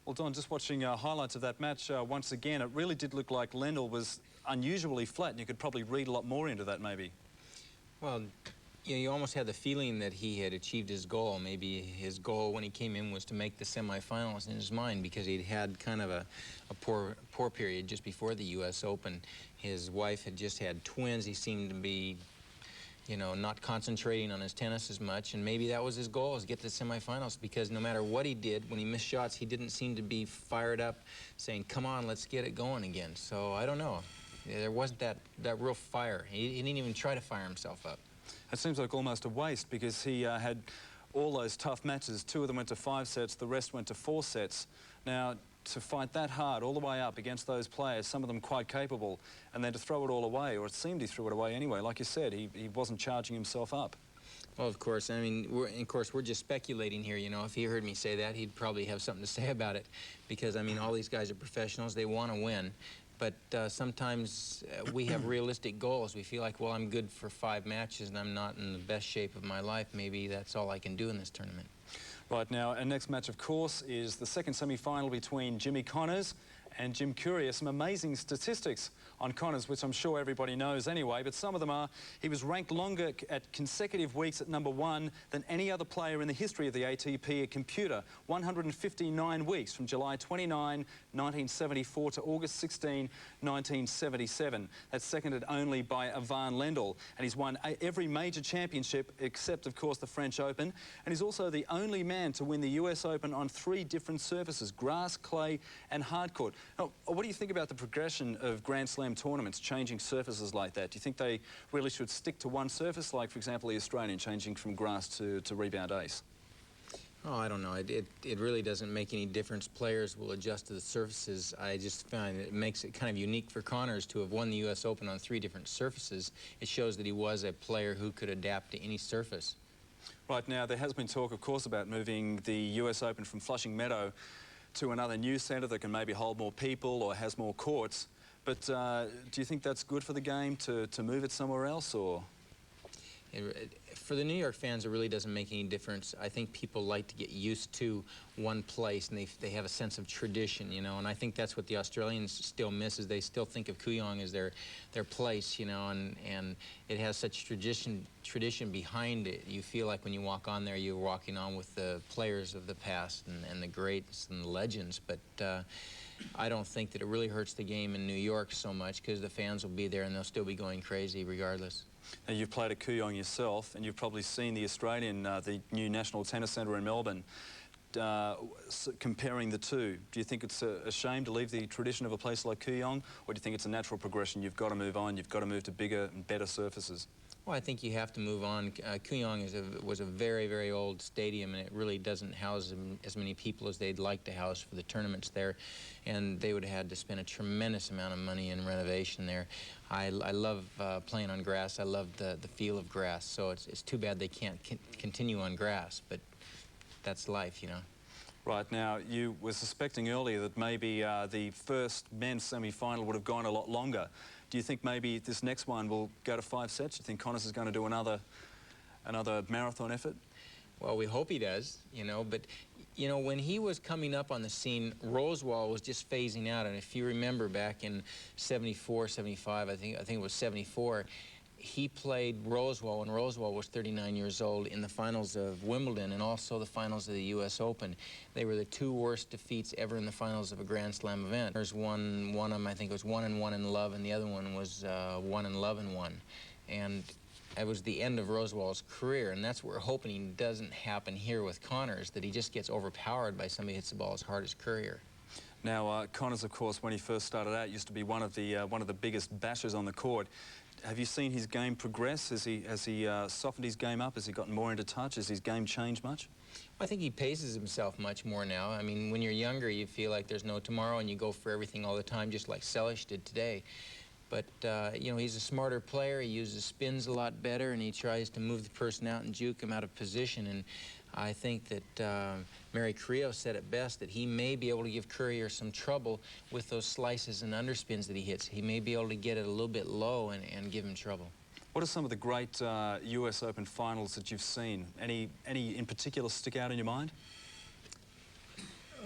Well, Don, just watching highlights of that match once again, it really did look like Lendl was unusually flat, and you could probably read a lot more into that, maybe. Well, you almost had the feeling that he had achieved his goal. Maybe his goal when he came in was to make the semifinals in his mind, because he'd had kind of a poor period just before the U.S. Open. His wife had just had twins. He seemed to be, you know, not concentrating on his tennis as much, and maybe that was his goal, is get to the semifinals, because no matter what he did, when he missed shots, he didn't seem to be fired up, saying, come on, let's get it going again. So I don't know. There wasn't that real fire. He didn't even try to fire himself up. It seems like almost a waste, because he had all those tough matches. 2 of them went to 5 sets, the rest went to 4 sets. Now, to fight that hard all the way up against those players, some of them quite capable, and then to throw it all away, or it seemed he threw it away anyway. Like you said, he wasn't charging himself up. Well, of course. I mean, we're just speculating here, you know. If he heard me say that, he'd probably have something to say about it, because, I mean, all these guys are professionals. They want to win. But sometimes we have realistic goals. We feel like, well, I'm good for 5 matches and I'm not in the best shape of my life. Maybe that's all I can do in this tournament. Right, now, our next match, of course, is the second semi-final between Jimmy Connors and Jim Courier. Some amazing statistics on Connors, which I'm sure everybody knows anyway, but some of them are: he was ranked longer at consecutive weeks at #1 than any other player in the history of the ATP at computer. 159 weeks from July 29, 1974 to August 16, 1977. That's seconded only by Ivan Lendl, and he's won every major championship except, of course, the French Open, and he's also the only man to win the US Open on 3 different surfaces: grass, clay and hardcourt. Now, what do you think about the progression of Grand Slam tournaments, changing surfaces like that? Do you think they really should stick to one surface, like, for example, the Australian changing from grass to rebound ace? Oh, I don't know. It really doesn't make any difference. Players will adjust to the surfaces. I just find it makes it kind of unique for Connors to have won the U.S. Open on 3 different surfaces. It shows that he was a player who could adapt to any surface. Right, now, there has been talk, of course, about moving the US Open from Flushing Meadow to another new centre that can maybe hold more people or has more courts. But do you think that's good for the game to move it somewhere else, or...? For the New York fans, it really doesn't make any difference. I think people like to get used to one place, and they have a sense of tradition, you know, and I think that's what the Australians still miss, is they still think of Kooyong as their place, you know, and it has such tradition behind it. You feel like when you walk on there, you're walking on with the players of the past and the greats and the legends, but I don't think that it really hurts the game in New York so much, because the fans will be there and they'll still be going crazy regardless. Now, you've played at Kooyong yourself, and you've probably seen the Australian, the new National Tennis Centre in Melbourne. Comparing the two, do you think it's a shame to leave the tradition of a place like Kooyong, or do you think it's a natural progression? You've got to move on, you've got to move to bigger and better surfaces. Well, I think you have to move on. Kooyong was a very, very old stadium, and it really doesn't house as many people as they'd like to house for the tournaments there, and they would have had to spend a tremendous amount of money in renovation there. I love playing on grass. I love the feel of grass, so it's too bad they can't continue on grass, but that's life, you know. Right, now, you were suspecting earlier that maybe the first men's semi-final would have gone a lot longer. Do you think maybe this next one will go to 5 sets? Do you think Connors is going to do another marathon effort? Well, we hope he does, you know, but, you know, when he was coming up on the scene, Rosewall was just phasing out, and if you remember back in 74, 75, I think it was 74, he played Rosewall when Rosewall was 39 years old in the finals of Wimbledon and also the finals of the U.S. Open. They were the 2 worst defeats ever in the finals of a Grand Slam event. There's one of them, I think it was 1-1 in love, and the other one was 1 in love and 1. And it was the end of Rosewall's career, and that's what we're hoping doesn't happen here with Connors, that he just gets overpowered by somebody who hits the ball as hard as Courier. Now, Connors, of course, when he first started out, used to be one of the biggest bashers on the court. Have you seen his game progress? Has he softened his game up? Has he gotten more into touch? Has his game changed much? I think he paces himself much more now. I mean, when you're younger, you feel like there's no tomorrow and you go for everything all the time, just like Selish did today. But, you know, he's a smarter player. He uses spins a lot better, and he tries to move the person out and juke him out of position. And I think that Mary Carrillo said it best, that he may be able to give Courier some trouble with those slices and underspins that he hits. He may be able to get it a little bit low and give him trouble. What are some of the great US Open finals that you've seen? Any in particular stick out in your mind?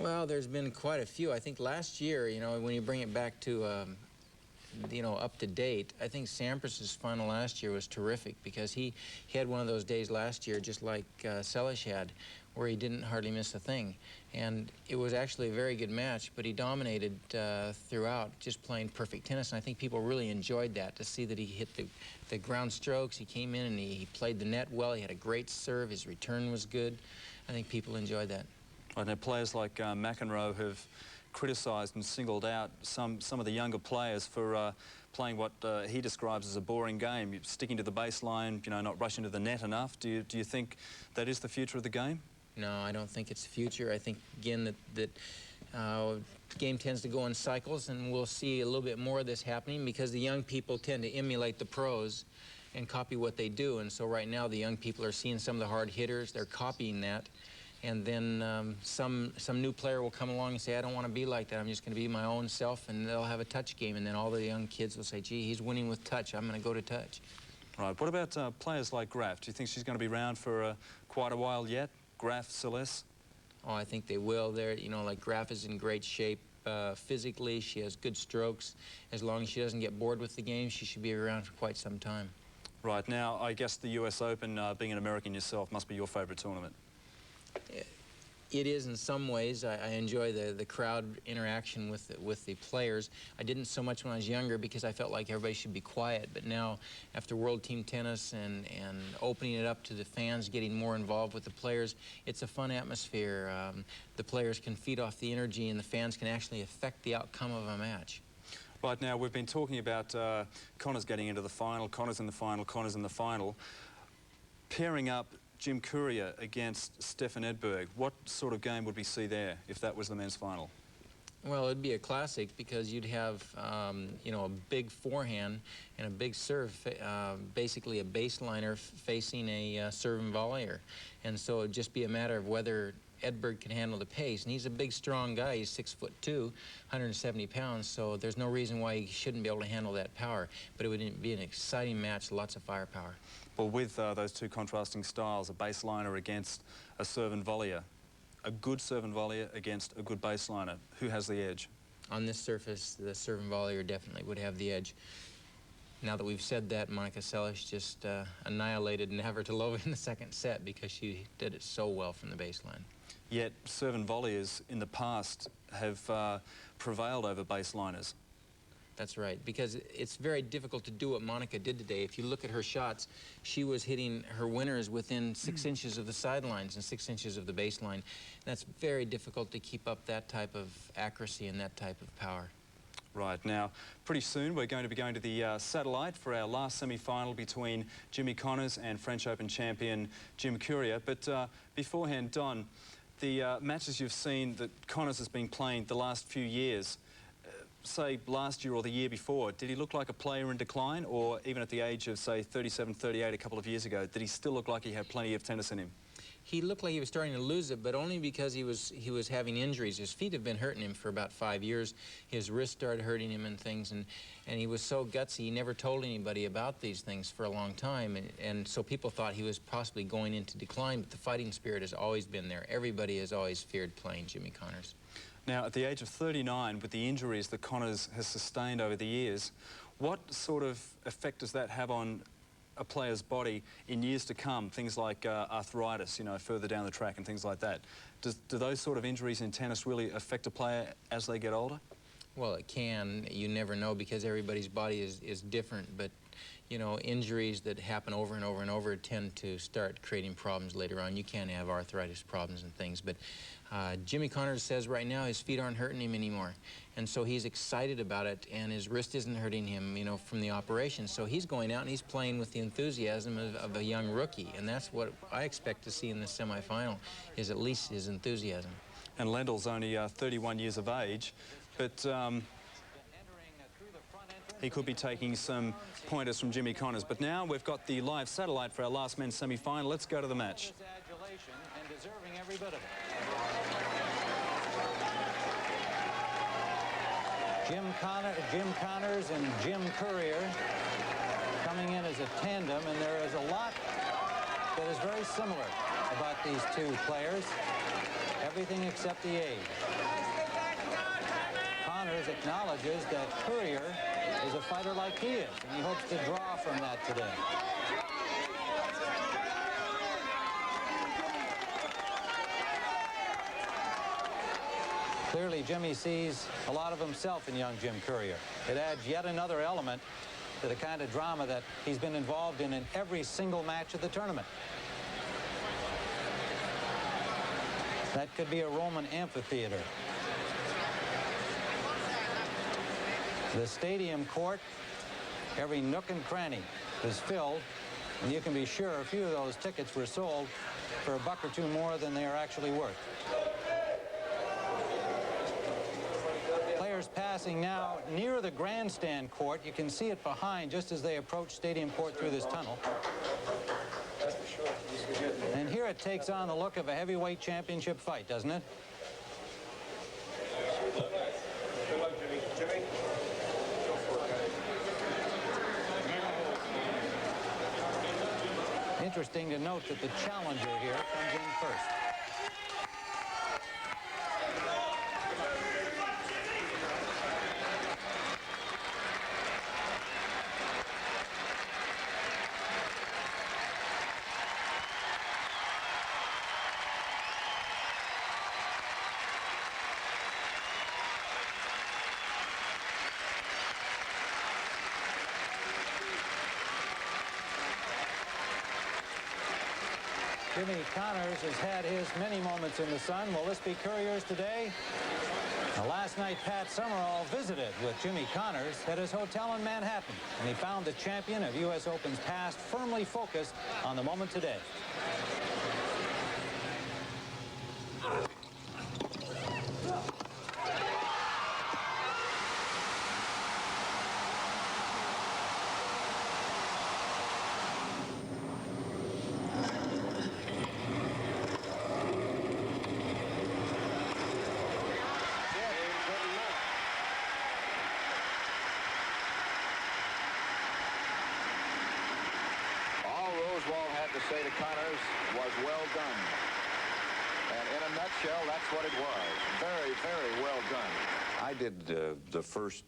Well, there's been quite a few. I think last year, you know, when you bring it back to, you know, up to date, I think Sampras's final last year was terrific because he had one of those days last year, just like Selish had, where he didn't hardly miss a thing. And it was actually a very good match, but he dominated throughout, just playing perfect tennis. And I think people really enjoyed that, to see that he hit the ground strokes. He came in and he played the net well. He had a great serve. His return was good. I think people enjoyed that. I know players like McEnroe have criticised and singled out some of the younger players for playing what he describes as a boring game, sticking to the baseline, you know, not rushing to the net enough. Do you think that is the future of the game? No, I don't think it's the future. I think, again, that the game tends to go in cycles, and we'll see a little bit more of this happening because the young people tend to emulate the pros and copy what they do. And so right now the young people are seeing some of the hard hitters. They're copying that. And then some new player will come along and say, I don't want to be like that. I'm just going to be my own self, and they'll have a touch game. And then all the young kids will say, gee, he's winning with touch. I'm going to go to touch. Right. What about players like Graf? Do you think she's going to be around for quite a while yet? Graf, Celeste? Oh, I think they will. They're, you know, like Graf is in great shape physically. She has good strokes. As long as she doesn't get bored with the game, she should be around for quite some time. Right. Now, I guess the US Open, being an American yourself, must be your favorite tournament. It is in some ways. I enjoy the crowd interaction with the players. I didn't so much when I was younger because I felt like everybody should be quiet. But now, after World Team Tennis and opening it up to the fans, getting more involved with the players, it's a fun atmosphere. The players can feed off the energy, and the fans can actually affect the outcome of a match. Right, now, we've been talking about Connors getting into the final, Connors in the final, Connors in the final. Pairing up Jim Courier against Stefan Edberg, what sort of game would we see there if that was the men's final? Well, it'd be a classic because you'd have, you know, a big forehand and a big serve, basically a baseliner facing a serve and volleyer. And so it'd just be a matter of whether Edberg can handle the pace. And he's a big, strong guy. He's 6'2", 170 pounds, so there's no reason why he shouldn't be able to handle that power. But it would be an exciting match, lots of firepower. Well, with those two contrasting styles, a baseliner against a serve and volleyer, a good serve and volleyer against a good baseliner, who has the edge? On this surface, the serve and volleyer definitely would have the edge. Now that we've said that, Monica Seles just annihilated Navratilova in the second set because she did it so well from the baseline. Yet serve and volleyers in the past have prevailed over baseliners. That's right, because it's very difficult to do what Monica did today. If you look at her shots, she was hitting her winners within 6 inches of the sidelines and 6 inches of the baseline. That's very difficult to keep up that type of accuracy and that type of power. Right, now, pretty soon we're going to be going to the satellite for our last semi-final between Jimmy Connors and French Open champion Jim Courier. But beforehand, Don, the matches you've seen that Connors has been playing the last few years, say last year or the year before, did he look like a player in decline, or even at the age of, say, 37, 38 a couple of years ago, did he still look like he had plenty of tennis in him? He looked like he was starting to lose it, but only because he was having injuries. His feet have been hurting him for about 5 years. His wrist started hurting him and things, and he was so gutsy. He never told anybody about these things for a long time, and so people thought he was possibly going into decline, but the fighting spirit has always been there. Everybody has always feared playing Jimmy Connors. Now, at the age of 39, with the injuries that Connors has sustained over the years, what sort of effect does that have on a player's body in years to come? Things like arthritis, you know, further down the track and things like that. Do those sort of injuries in tennis really affect a player as they get older? Well, it can. You never know because everybody's body is different, but you know, injuries that happen over and over and over tend to start creating problems later on. You can have arthritis problems and things, but Jimmy Connors says right now his feet aren't hurting him anymore, and so he's excited about it, and his wrist isn't hurting him, you know, from the operation. So he's going out and he's playing with the enthusiasm of a young rookie, and that's what I expect to see in the semifinal, is at least his enthusiasm. And Lendl's only 31 years of age, but he could be taking some pointers from Jimmy Connors. But now we've got the live satellite for our last men's semi-final. Let's go to the match. And deserving every bit of it. Jim Connors and Jim Courier coming in as a tandem, and there is a lot that is very similar about these two players. everything except the age. Connors acknowledges that Courier is a fighter like he is, and he hopes to draw from that today. Clearly, Jimmy sees a lot of himself in young Jim Courier. It adds yet another element to the kind of drama that he's been involved in every single match of the tournament. That could be a Roman amphitheater. The stadium court, every nook and cranny is filled, and you can be sure a few of those tickets were sold for $1 or $2 more than they are actually worth. Players passing now near the grandstand court. You can see it behind just as they approach stadium court through this tunnel. And here it takes on the look of a heavyweight championship fight, doesn't it? Good luck, Jimmy. Jimmy, go for it. Interesting to note that the challenger here comes in first. Jimmy Connors has had his many moments in the sun. Will this be Courier's today? Now, last night, Pat Summerall visited with Jimmy Connors at his hotel in Manhattan, and he found the champion of U.S. Open's past firmly focused on the moment today. To say to Connors was well done. And in a nutshell, that's what it was. Very, very well done. I did the first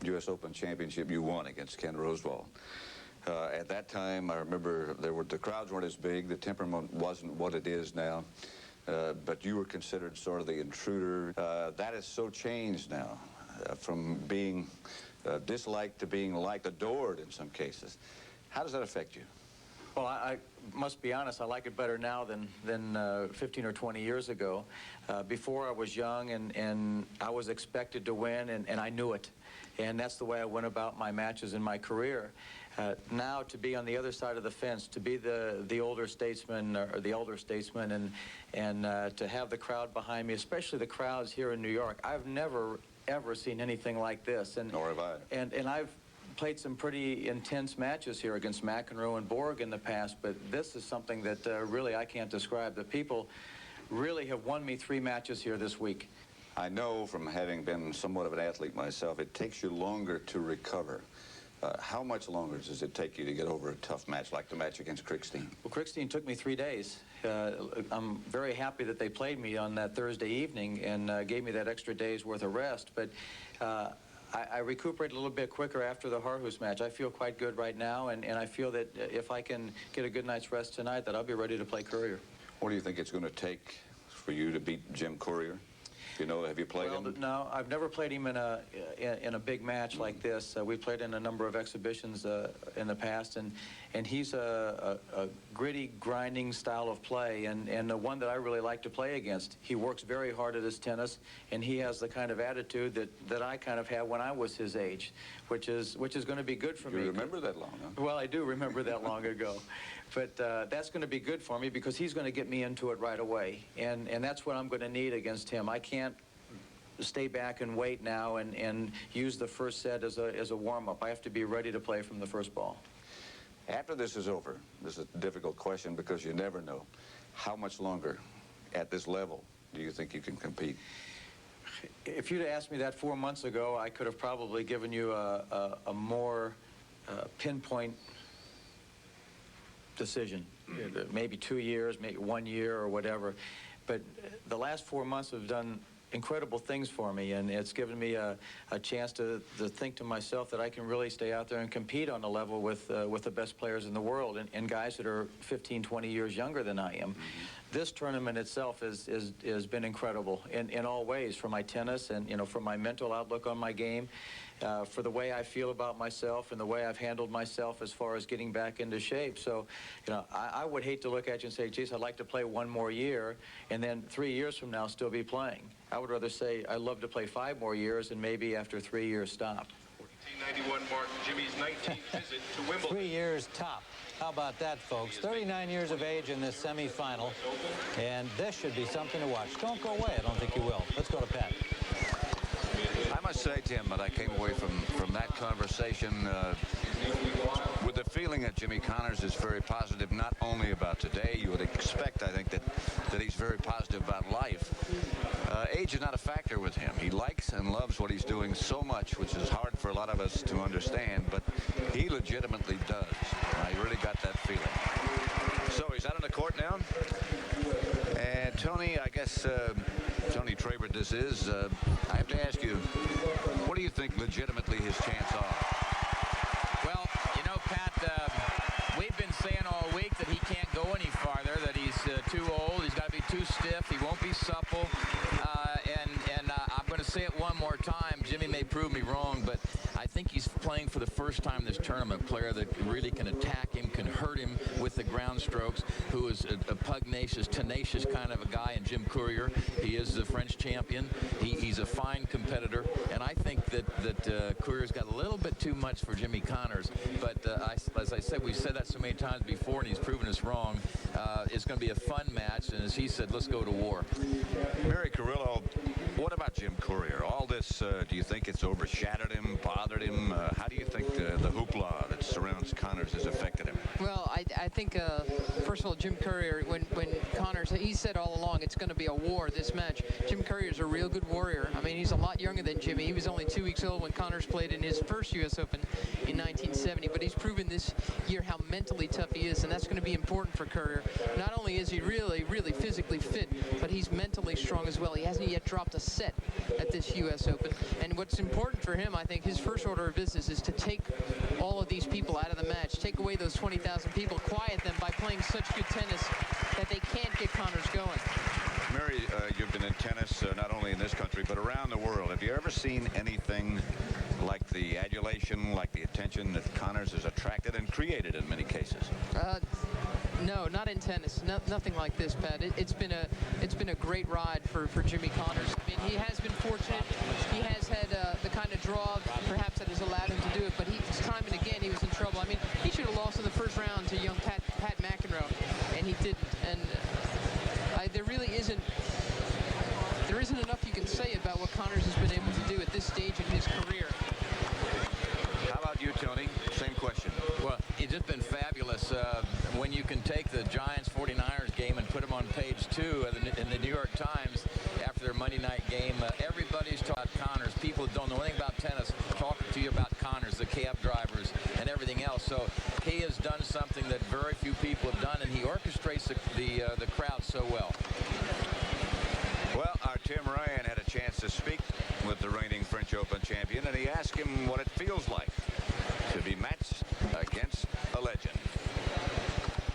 U.S. Open championship you won against Ken Rosewall. At that time, I remember the crowds weren't as big, the temperament wasn't what it is now, but you were considered sort of the intruder. That has so changed now, from being disliked to being liked, adored in some cases. How does that affect you? Well, I must be honest, I like it better now than 15 or 20 years ago. Before I was young and I was expected to win, and I knew it. And that's the way I went about my matches in my career. Now to be on the other side of the fence, to be the older statesman or the elder statesman, and to have the crowd behind me, especially the crowds here in New York. I've never, ever seen anything like this. Nor have I. And I've played some pretty intense matches here against McEnroe and Borg in the past, but this is something that really I can't describe. The people really have won me 3 matches here this week. I know from having been somewhat of an athlete myself, it takes you longer to recover. How much longer does it take you to get over a tough match like the match against Krickstein? Well, Krickstein took me 3 days. I'm very happy that they played me on that Thursday evening and gave me that extra day's worth of rest, but I recuperate a little bit quicker after the Harhus match. I feel quite good right now, and I feel that if I can get a good night's rest tonight, that I'll be ready to play Courier. What do you think it's going to take for you to beat Jim Courier? You know, have you played him? No, I've never played him in a big match like this. We played in a number of exhibitions in the past, and he's a gritty, grinding style of play, and the one that I really like to play against. He works very hard at his tennis, and he has the kind of attitude that I kind of had when I was his age, which is going to be good for me. You remember that long, huh? Well, I do remember that long ago. But that's going to be good for me because he's going to get me into it right away. And that's what I'm going to need against him. I can't stay back and wait now and use the first set as a warm-up. I have to be ready to play from the first ball. After this is over, this is a difficult question because you never know. How much longer at this level do you think you can compete? If you'd asked me that 4 months ago, I could have probably given you a more pinpoint decision. Maybe 2 years, maybe 1 year or whatever. but the last 4 months have done incredible things for me, and it's given me a chance to think to myself that I can really stay out there and compete on a level with the best players in the world and guys that are 15, 20 years younger than I am. This tournament itself has been incredible in all ways, for my tennis and, you know, for my mental outlook on my game, for the way I feel about myself and the way I've handled myself as far as getting back into shape. So, you know, I would hate to look at you and say, geez, I'd like to play one more year and then 3 years from now still be playing. I would rather say I'd love to play 5 more years and maybe after 3 years stop. 1991 marked Jimmy's 19th visit to Wimbledon. 3 years top. How about that, folks? 39 years of age in this semifinal, and this should be something to watch. Don't go away. I don't think you will. Let's go to Pat. I must say, Tim, that I came away from that conversation with the feeling that Jimmy Connors is very positive, not only about today. You would expect, I think, that he's very positive about life. Age is not a factor with him. He likes and loves what he's doing so much, which is hard for a lot of us to understand, but he legitimately does. I really got that feeling. So he's out on the court now. And Tony, I guess, Tony Traber this is, I have to ask you, what do you think legitimately his chances are? Well, you know, Pat, we've been saying all week that he can't go any farther, that he's too old, he's got to be too stiff, he won't be supple, and I'm going to say it one more time. Jimmy may prove me wrong, but I think he's playing for the first time this tournament, a player that really can attack him, can hurt him with the ground strokes, who is a pugnacious, tenacious kind of a guy in Jim Courier. He is the French champion. He's a fine competitor, and I think that Courier's got a little bit too much for Jimmy Connors. But as I said, we've said that so many times before, and he's proven us wrong. It's going to be a fun match, and as he said, let's go to war. Mary Carrillo, what about Jim Courier? All this, do you think it's overshadowed him, bothered him? How do you think the hoopla that surrounds Connors has affected him? Well, I think, first of all, Jim Courier, when Connors, he said all along it's going to be a war, this match. Jim Courier's a real good warrior. I mean, he's a lot younger than Jimmy. He was only 2 weeks old when Connors played in his first U.S. Open in 1970, but he's proven this year how mentally tough he is, and that's going to be important for Courier. Not only is he really, really physically fit, but he's mentally strong as well. He hasn't yet dropped a set at this U.S. Open, and what's important for him, I think, his first order of business is to take all of these people out of the match, take away those 20,000 people, quiet them by playing such good tennis that they can't get Connors going. Mary, you've been in tennis not only in this country but around the world. Have you ever seen anything like the adulation, like the attention that Connors has attracted and created in many cases? No, not in tennis. Nothing like this, Pat. It's been a great ride for Jimmy Connors. I mean, he has been fortunate. He has had the kind of draw, perhaps, that has allowed him to do it. But time and again, he was in trouble. I mean, he should have lost in the first round to young Pat McEnroe, and he didn't. And there really isn't enough you can say about what Connors has been able to do at this stage in his career. How about you, Tony? Same question. Well, it's just been fabulous. When you can take the Giants 49ers game and put them on page 2 in the New York Times after their Monday night game, everybody's talking about Connors. People who don't know anything about tennis talking to you about Connors, the cab drivers, and everything else. So he has done something that very few people have done, and he orchestrates the crowd so well. Well, our Tim Ryan had a chance to speak with the reigning French Open champion, and he asked him what it feels like to be matched against a legend.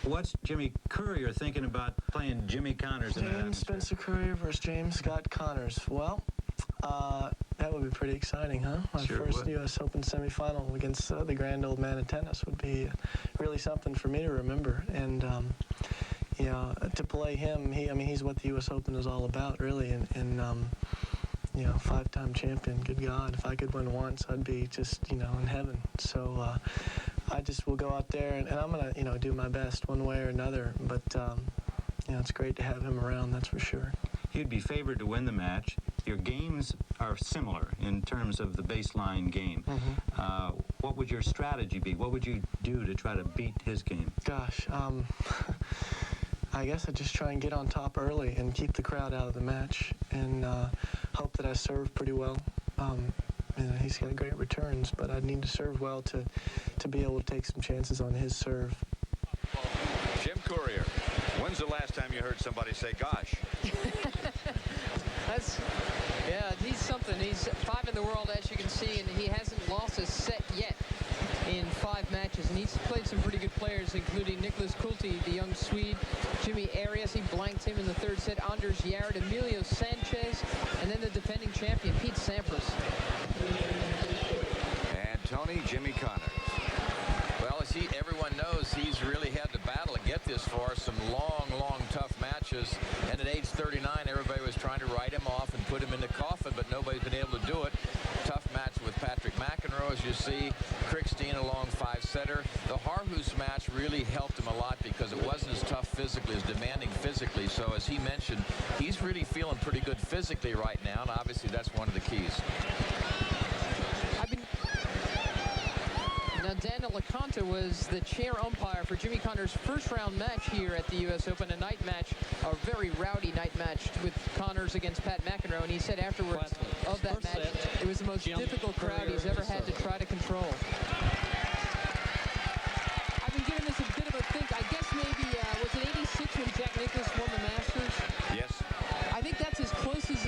What's Jimmy Courier thinking about playing Jimmy Connors in James Spencer Courier versus James Scott Connors. Well, that would be pretty exciting, huh? My first U.S. Open semifinal against the grand old man of tennis would be really something for me to remember. And you know, to play him, he's what the U.S. Open is all about, really. And you know, 5-time champion. Good God, if I could win once, I'd be just, you know, in heaven. So I just will go out there and I'm gonna, you know, do my best one way or another. But you know, it's great to have him around, that's for sure. You'd be favored to win the match. Your games are similar in terms of the baseline game. Mm-hmm. What would your strategy be? What would you do to try to beat his game? Gosh, I guess I'd just try and get on top early and keep the crowd out of the match and hope that I serve pretty well. You know, he's got great returns, but I'd need to serve well to be able to take some chances on his serve. Jim Courier When's the last time you heard somebody say, gosh? Yeah, he's something. He's 5 in the world, as you can see, and he hasn't lost a set yet in 5 matches. And he's played some pretty good players, including Nicholas Kulti, the young Swede, Jimmy Arias. He blanked him in the 3rd set. Anders Jarrett, Emilio Sanchez, and then the defending champion, Pete Sampras. And Tony, Jimmy Connors. Well, as everyone knows, he's really had to battle to get this far. Some long, tough matches. And at age 39, everybody was trying to write him off and put him in the coffin, but nobody's been able to do it. Tough match with Patrick McEnroe, as you see. Krickstein, a long 5-setter. The Harhus match really helped him a lot because it wasn't as tough physically, as demanding physically. So as he mentioned, he's really feeling pretty good physically right now, and obviously that's one of the keys. Now, Daniel LaConta was the chair umpire for Jimmy Connors' 1st-round match here at the U.S. Open, a night match, a very rowdy night match with Connors against Pat McEnroe, and he said afterwards of that match, it was the most difficult crowd he's ever had to try to control. I've been giving this a bit of a think. I guess maybe, was it 86 when Jack Nicklaus won the Masters? Yes. I think that's as close as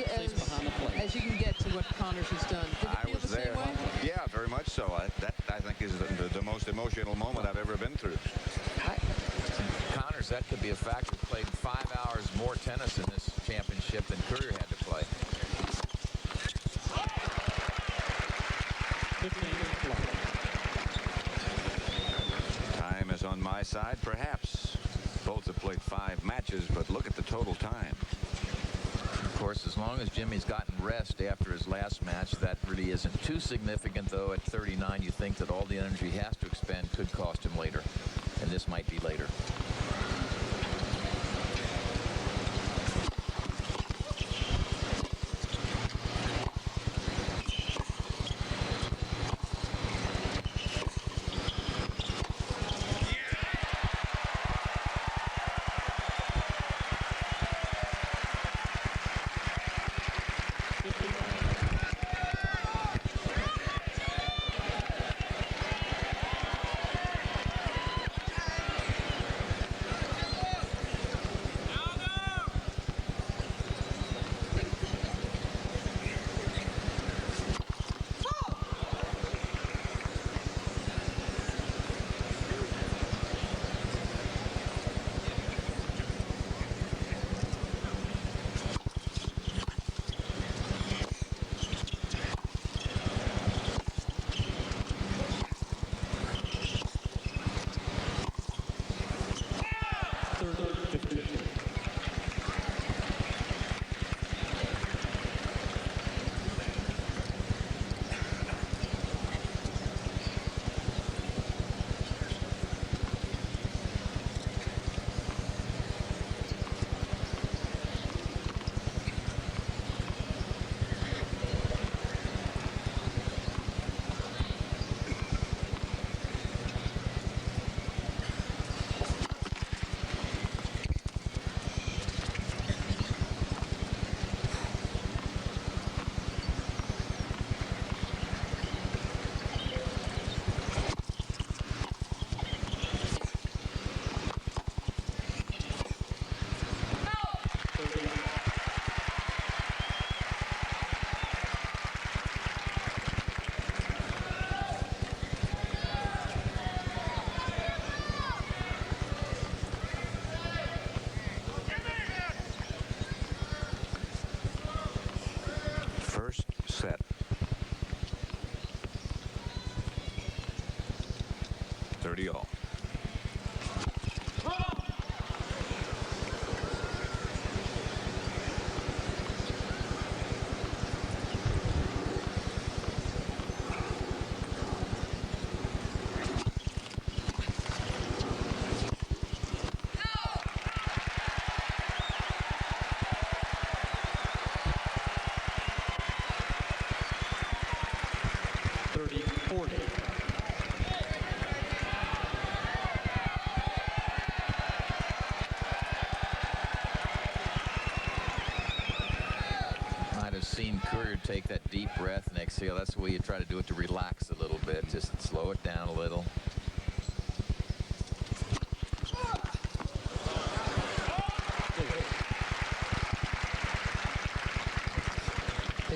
you can get to what Connors has done. Did it feel the same way? Yeah, very much so. That, I think, is the most emotional moment I've ever been through. Connors, that could be a factor. Played 5 hours more tennis in this championship than Courier had to play. Time is on my side, perhaps. Both have played 5 matches, but look at the total time. Of course, as long as Jimmy's gotten rest after his last match, that really isn't too significant, though. At 39, you think that all the energy he has to expend could cost him later, and this might be later. Set. 30 all. Seen Courier take that deep breath and exhale. That's the way you try to do it, to relax a little bit. Just slow it down a little.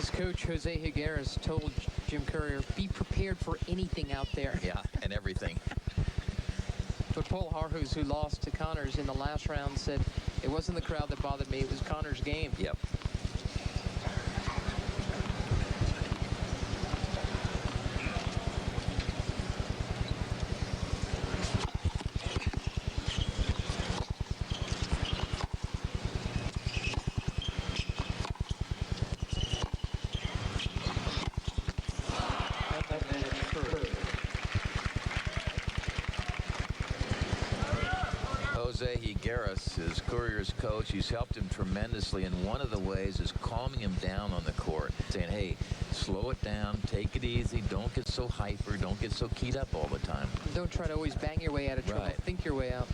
His coach, Jose Higueras, told Jim Courier, be prepared for anything out there. Yeah, and everything. But Paul Harhus, who lost to Connors in the last round, said, it wasn't the crowd that bothered me, it was Connors' game. Yep. Jose Higueras is Courier's coach. He's helped him tremendously, and one of the ways is calming him down on the court, saying, hey, slow it down, take it easy, don't get so hyper, don't get so keyed up all the time. Don't try to always bang your way out of trouble. Right. Think your way out.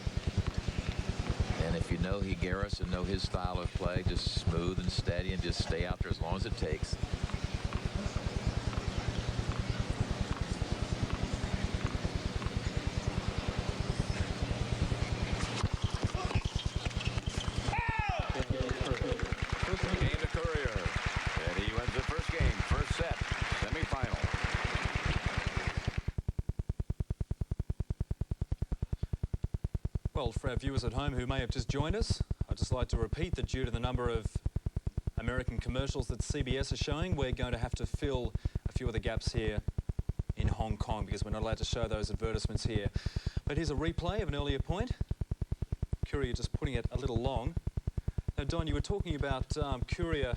And if you know Higueras and know his style of play, just smooth and steady and just stay out there as long as it takes. Game to Courier. And he wins the first game, first set, semifinal. Well, for our viewers at home who may have just joined us, I'd just like to repeat that due to the number of American commercials that CBS is showing, we're going to have to fill a few of the gaps here in Hong Kong because we're not allowed to show those advertisements here. But here's a replay of an earlier point. Courier just putting it a little long. Now, Don, you were talking about Courier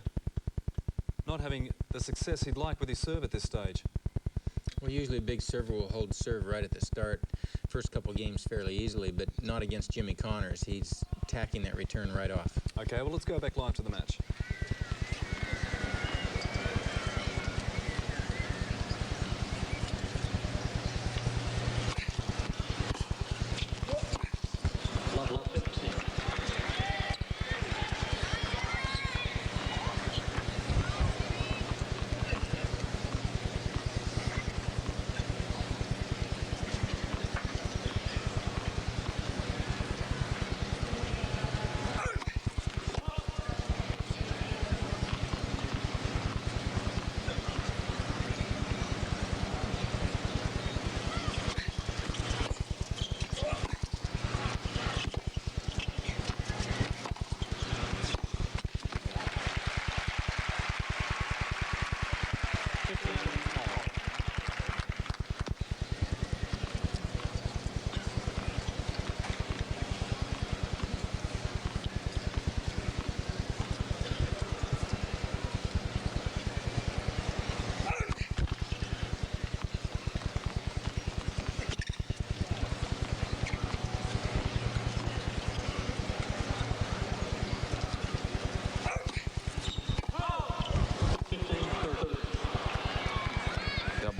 not having the success he'd like with his serve at this stage. Well, usually a big server will hold serve right at the start. First couple games fairly easily, but not against Jimmy Connors. He's tacking that return right off. Okay, well, let's go back live to the match.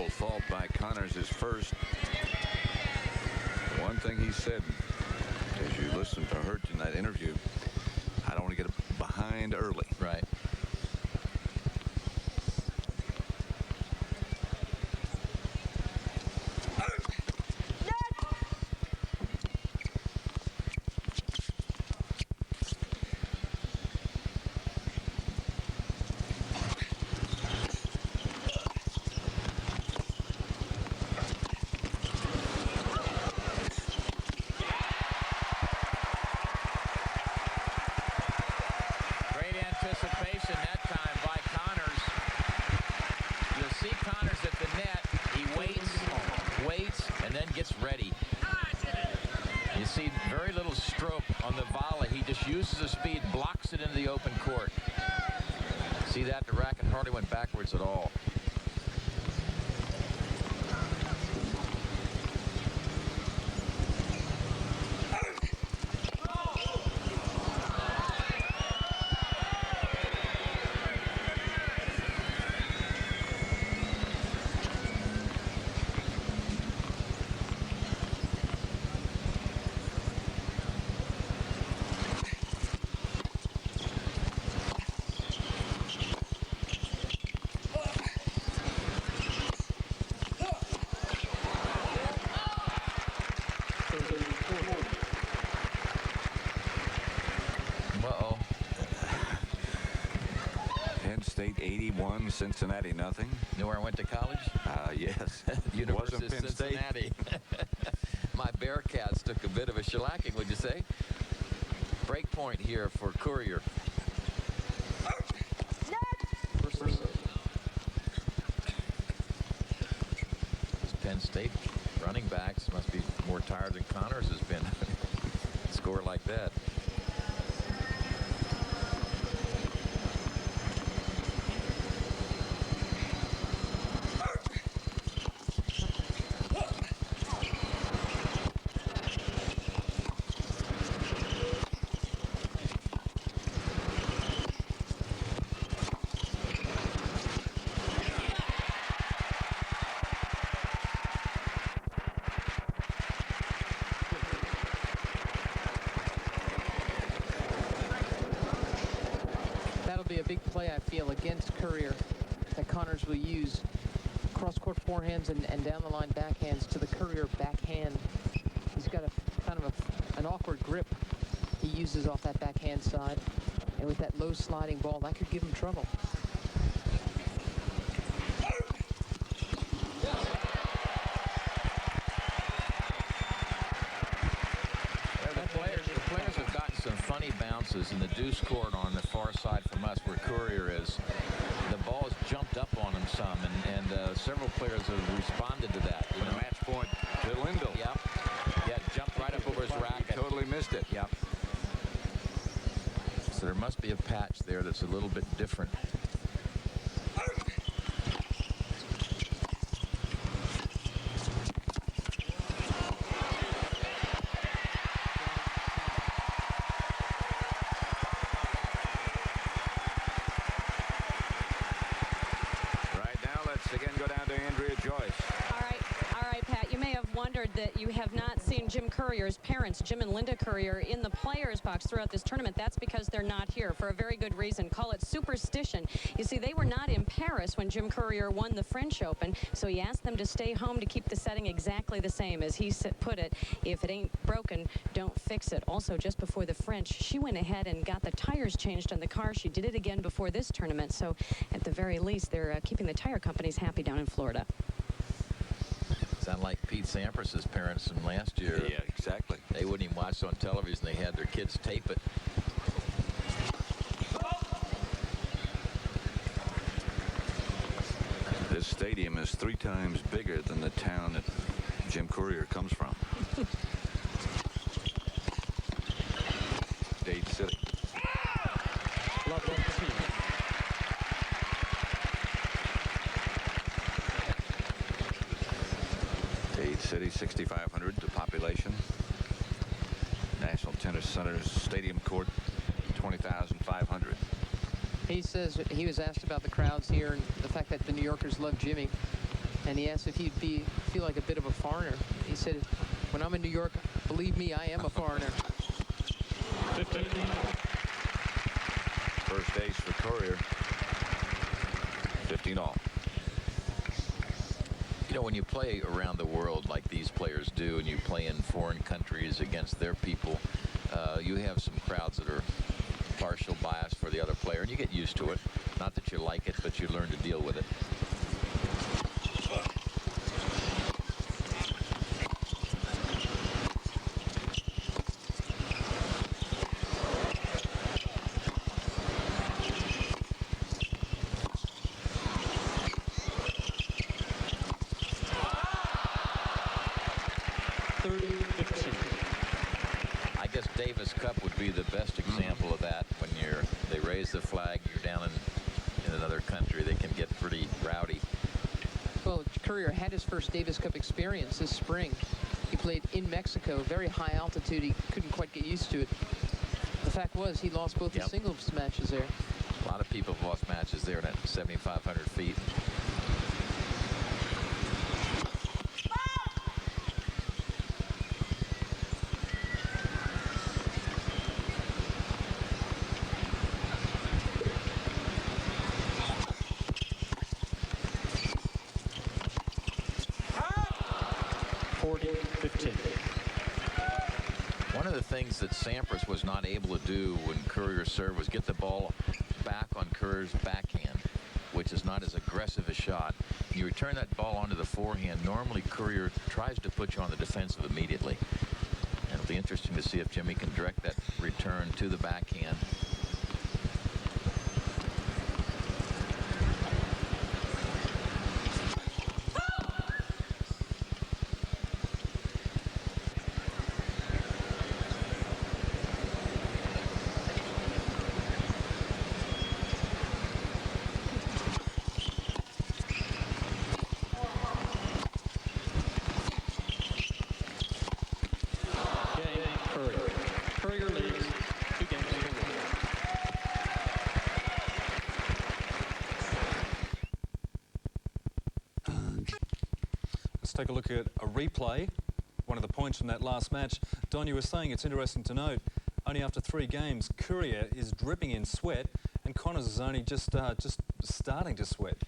Fault by Connors is first. One thing he said, as you listened to Hurt in that interview, I don't want to get behind early. Right. Anticipation that time by Connors. You'll see Connors at the net. He waits, and then gets ready. You see very little stroke on the volley. He just uses the speed, blocks it into the open court. See that? The racket hardly went backwards at all. 1981, Cincinnati, nothing. Know where I went to college? Yes. University Wasn't of Penn State. Cincinnati. My Bearcats took a bit of a shellacking, would you say? Break point here for Courier. Penn State running backs must be more tired than Connors has been. Score like that. Be a big play, I feel, against Courier that Connors will use. Cross-court forehands and down-the-line backhands to the Courier backhand. He's got a kind of an awkward grip he uses off that backhand side. And with that low sliding ball, that could give him trouble. The players have gotten some funny bounces in the deuce court on the far side from us where Courier is. The ball has jumped up on him some, and several players have responded to that. You know, match point to Lendl. Yep. Yeah, jumped right up over his racket. He totally missed it. Yep. So there must be a patch there that's a little bit different. That you have not seen Jim Courier's parents, Jim and Linda Courier, in the players box throughout this tournament. That's because they're not here for a very good reason. Call it superstition. You see, they were not in Paris when Jim Courier won the French Open, so he asked them to stay home to keep the setting exactly the same. As he put it, if it ain't broken, don't fix it. Also, just before the French, she went ahead and got the tires changed on the car. She did it again before this tournament, so at the very least, they're keeping the tire companies happy down in Florida. Sound like Pete Sampras's parents from last year. Yeah, exactly. They wouldn't even watch on television. They had their kids tape it. This stadium is 3 times bigger than the town that Jim Courier comes from. Dade City. Dade City, 6,500 to population. National Tennis Center's stadium court, 20,500. He says he was asked about the crowds here and the fact that the New Yorkers love Jimmy. And he asked if he'd feel like a bit of a foreigner. He said, when I'm in New York, believe me, I am a foreigner. 15. First ace for Courier. 15 all. You know, when you play around the world like these players do, and you play in foreign countries against their people, you have some crowds that are partial bias for the other player, and you get used to it. Not that you like it, but you learn to deal with it. I guess Davis Cup would be the best example of that. When they raise the flag, you're down in another country, they can get pretty rowdy. Well, Courier had his first Davis Cup experience this spring. He played in Mexico, very high altitude. He couldn't quite get used to it. The fact was, he lost both the singles matches there. A lot of people have lost matches there at 7,500 feet. One of the things that Sampras was not able to do when Courier served was get the ball back on Courier's backhand. which is not as aggressive a shot. You return that ball onto the forehand. Normally, Courier tries to put you on the defensive immediately. And it'll be interesting to see if Jimmy can direct that return to the backhand. Courier leads 2 games to 1. Let's take a look at a replay. One of the points from that last match. Don, you were saying it's interesting to note, only after 3 games, Courier is dripping in sweat, and Connors is only just starting to sweat.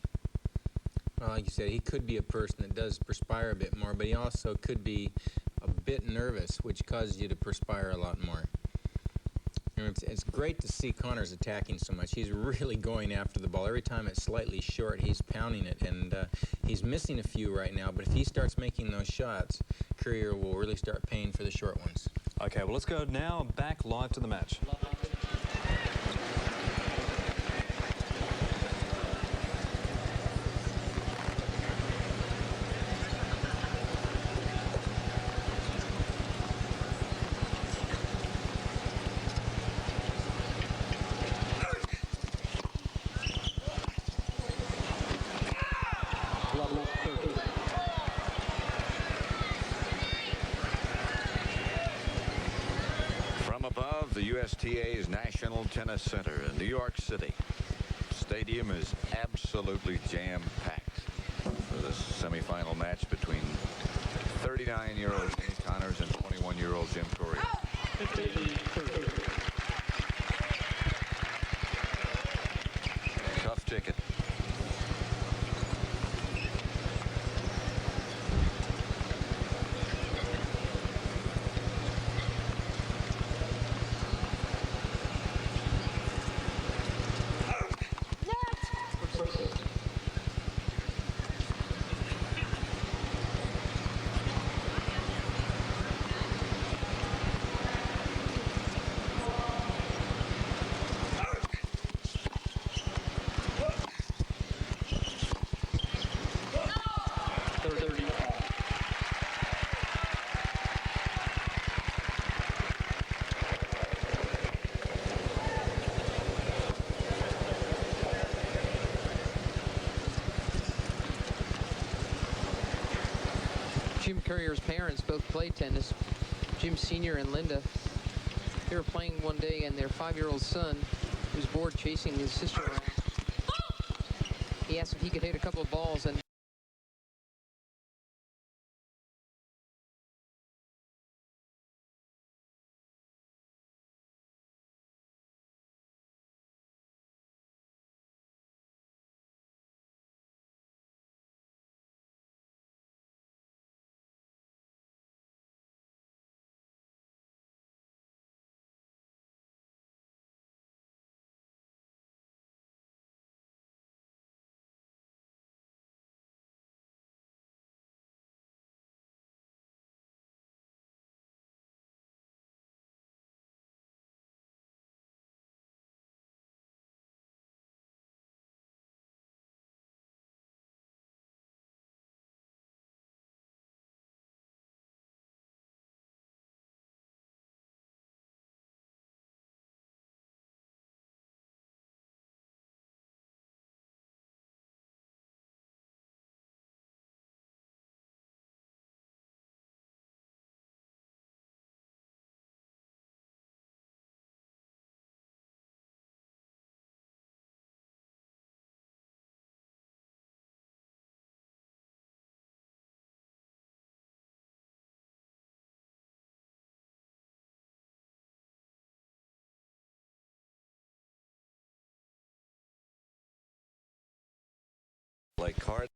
Well, like you said, he could be a person that does perspire a bit more, but he also could be a bit nervous, which causes you to perspire a lot more. And it's great to see Connors attacking so much. He's really going after the ball. Every time it's slightly short, he's pounding it, and he's missing a few right now, but if he starts making those shots, Courier will really start paying for the short ones. Okay, well, let's go now back live to the match. From above the USTA's National Tennis Center in New York City, stadium is absolutely jam-packed for this semifinal match between 39-year-old Jimmy Connors and 21-year-old Jim Courier. Tough ticket. Jim Courier's parents both played tennis, Jim Sr. and Linda. They were playing one day, and their 5-year-old son was bored chasing his sister around. He asked if he could hit a couple of balls, and Like card.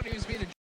thought he was being a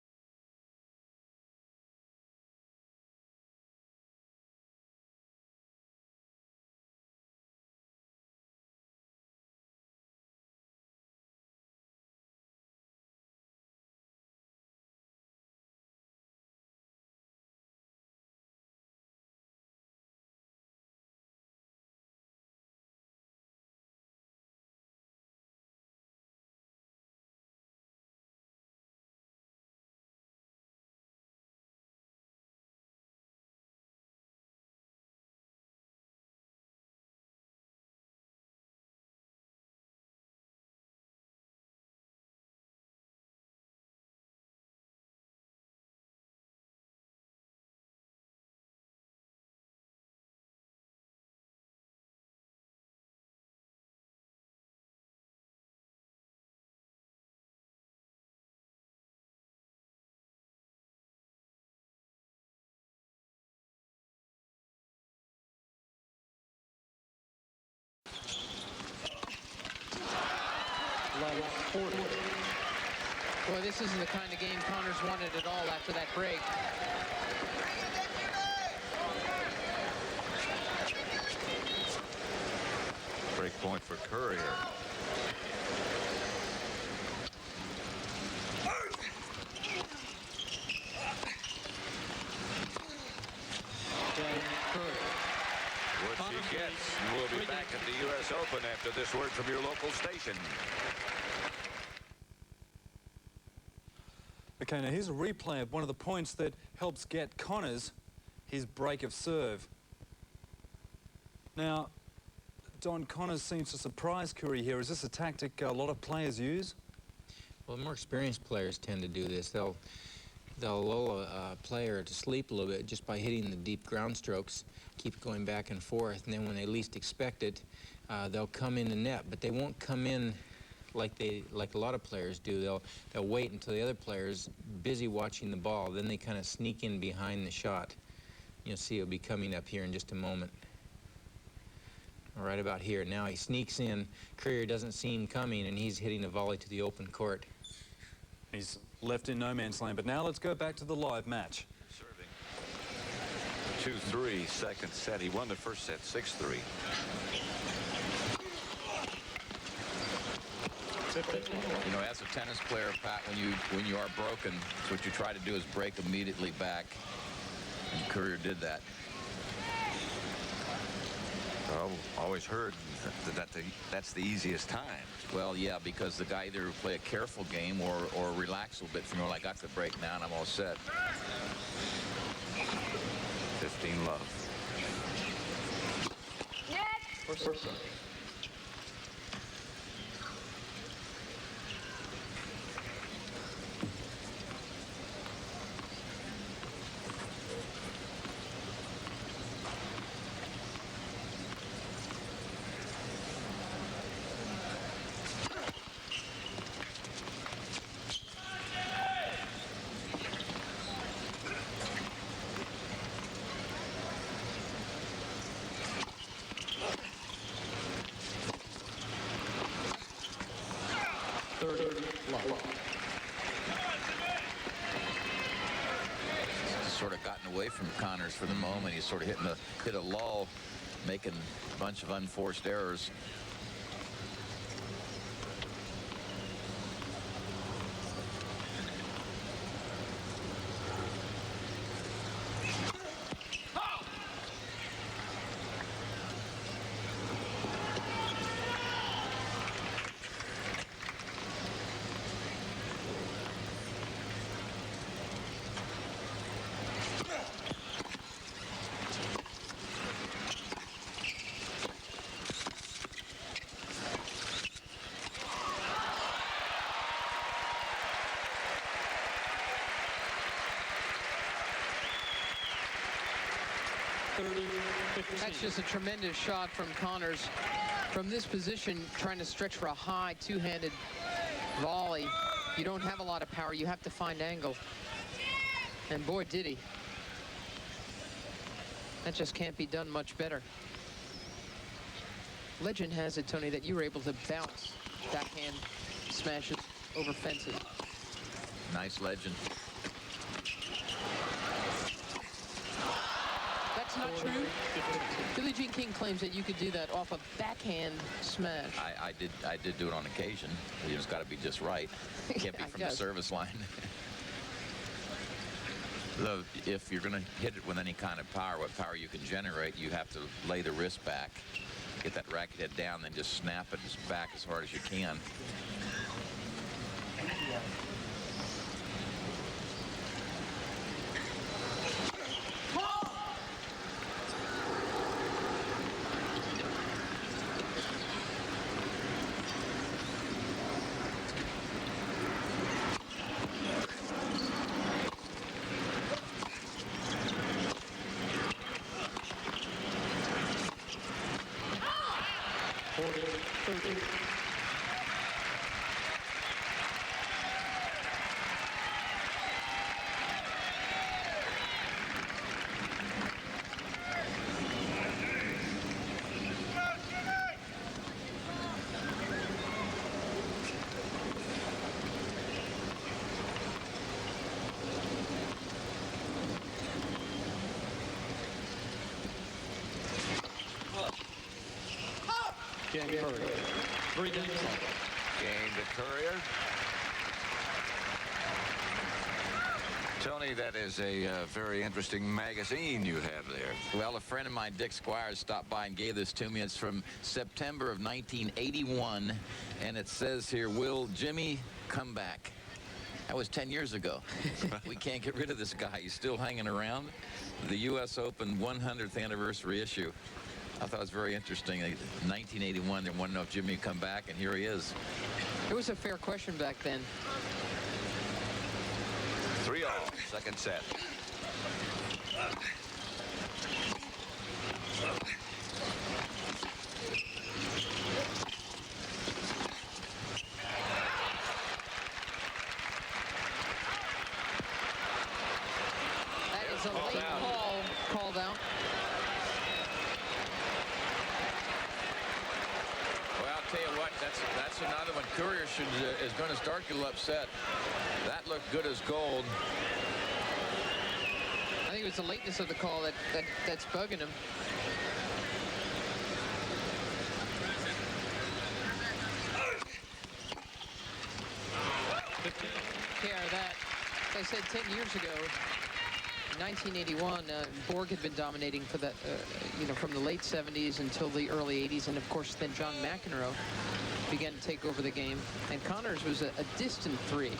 Boy, this isn't the kind of game Connors wanted at all after that break. Break point for Courier. What she gets. We'll be back at the U.S. Open after this word from your local station. Okay, now here's a replay of one of the points that helps get Connors his break of serve. Now, Don, Connors seems to surprise Courier here. Is this a tactic a lot of players use? Well, more experienced players tend to do this. They'll lull a player to sleep a little bit just by hitting the deep ground strokes, keep going back and forth, and then when they least expect it, they'll come in the net, but they won't come in like a lot of players do. They'll wait until the other player's busy watching the ball, then they kind of sneak in behind the shot. You'll see it'll be coming up here in just a moment. Right about here. Now he sneaks in. Courier doesn't see him coming, and he's hitting a volley to the open court. He's left in no man's land. But now let's go back to the live match. Serving 2-3 second set. He won the first set 6-3. You know, as a tennis player, Pat, when you are broken, what you try to do is break immediately back. And Courier did that. I've always heard that's the easiest time. Well, yeah, because the guy either play a careful game or relax a little bit from, well, I got the break now and I'm all set. 15 love. First. Sort of gotten away from Connors for the moment. He's sort of hit a lull, making a bunch of unforced errors. That's just a tremendous shot from Connors. From this position, trying to stretch for a high two-handed volley. You don't have a lot of power. You have to find angle. And boy, did he. That just can't be done much better. Legend has it, Tony, that you were able to bounce backhand smashes over fences. Nice legend. That's not true. Billie Jean King claims that you could do that off a backhand smash. I did do it on occasion. You just got to be just right. Can't be from the service line. Though, if you're going to hit it with any kind of power, what power you can generate, you have to lay the wrist back, get that racket head down, then just snap it back as hard as you can. Game Courier. 3 games. Game to Courier. Tony, that is a very interesting magazine you have there. Well, a friend of mine, Dick Squires, stopped by and gave this to me. It's from September of 1981, and it says here, "Will Jimmy come back?" That was 10 years ago. We can't get rid of this guy. He's still hanging around. The U.S. Open 100th anniversary issue. I thought it was very interesting. In 1981, they wanted to know if Jimmy would come back, and here he is. It was a fair question back then. 3-all, second set. That is a late call called out. Well, I'll tell you what, that's another one. Courier is going to start a little upset. That looked good as gold. I think it was the lateness of the call that's bugging him. Care of that. As I said 10 years ago, in 1981, Borg had been dominating for that, from the late 70s until the early 80s, and of course then John McEnroe began to take over the game, and Connors was a distant 3,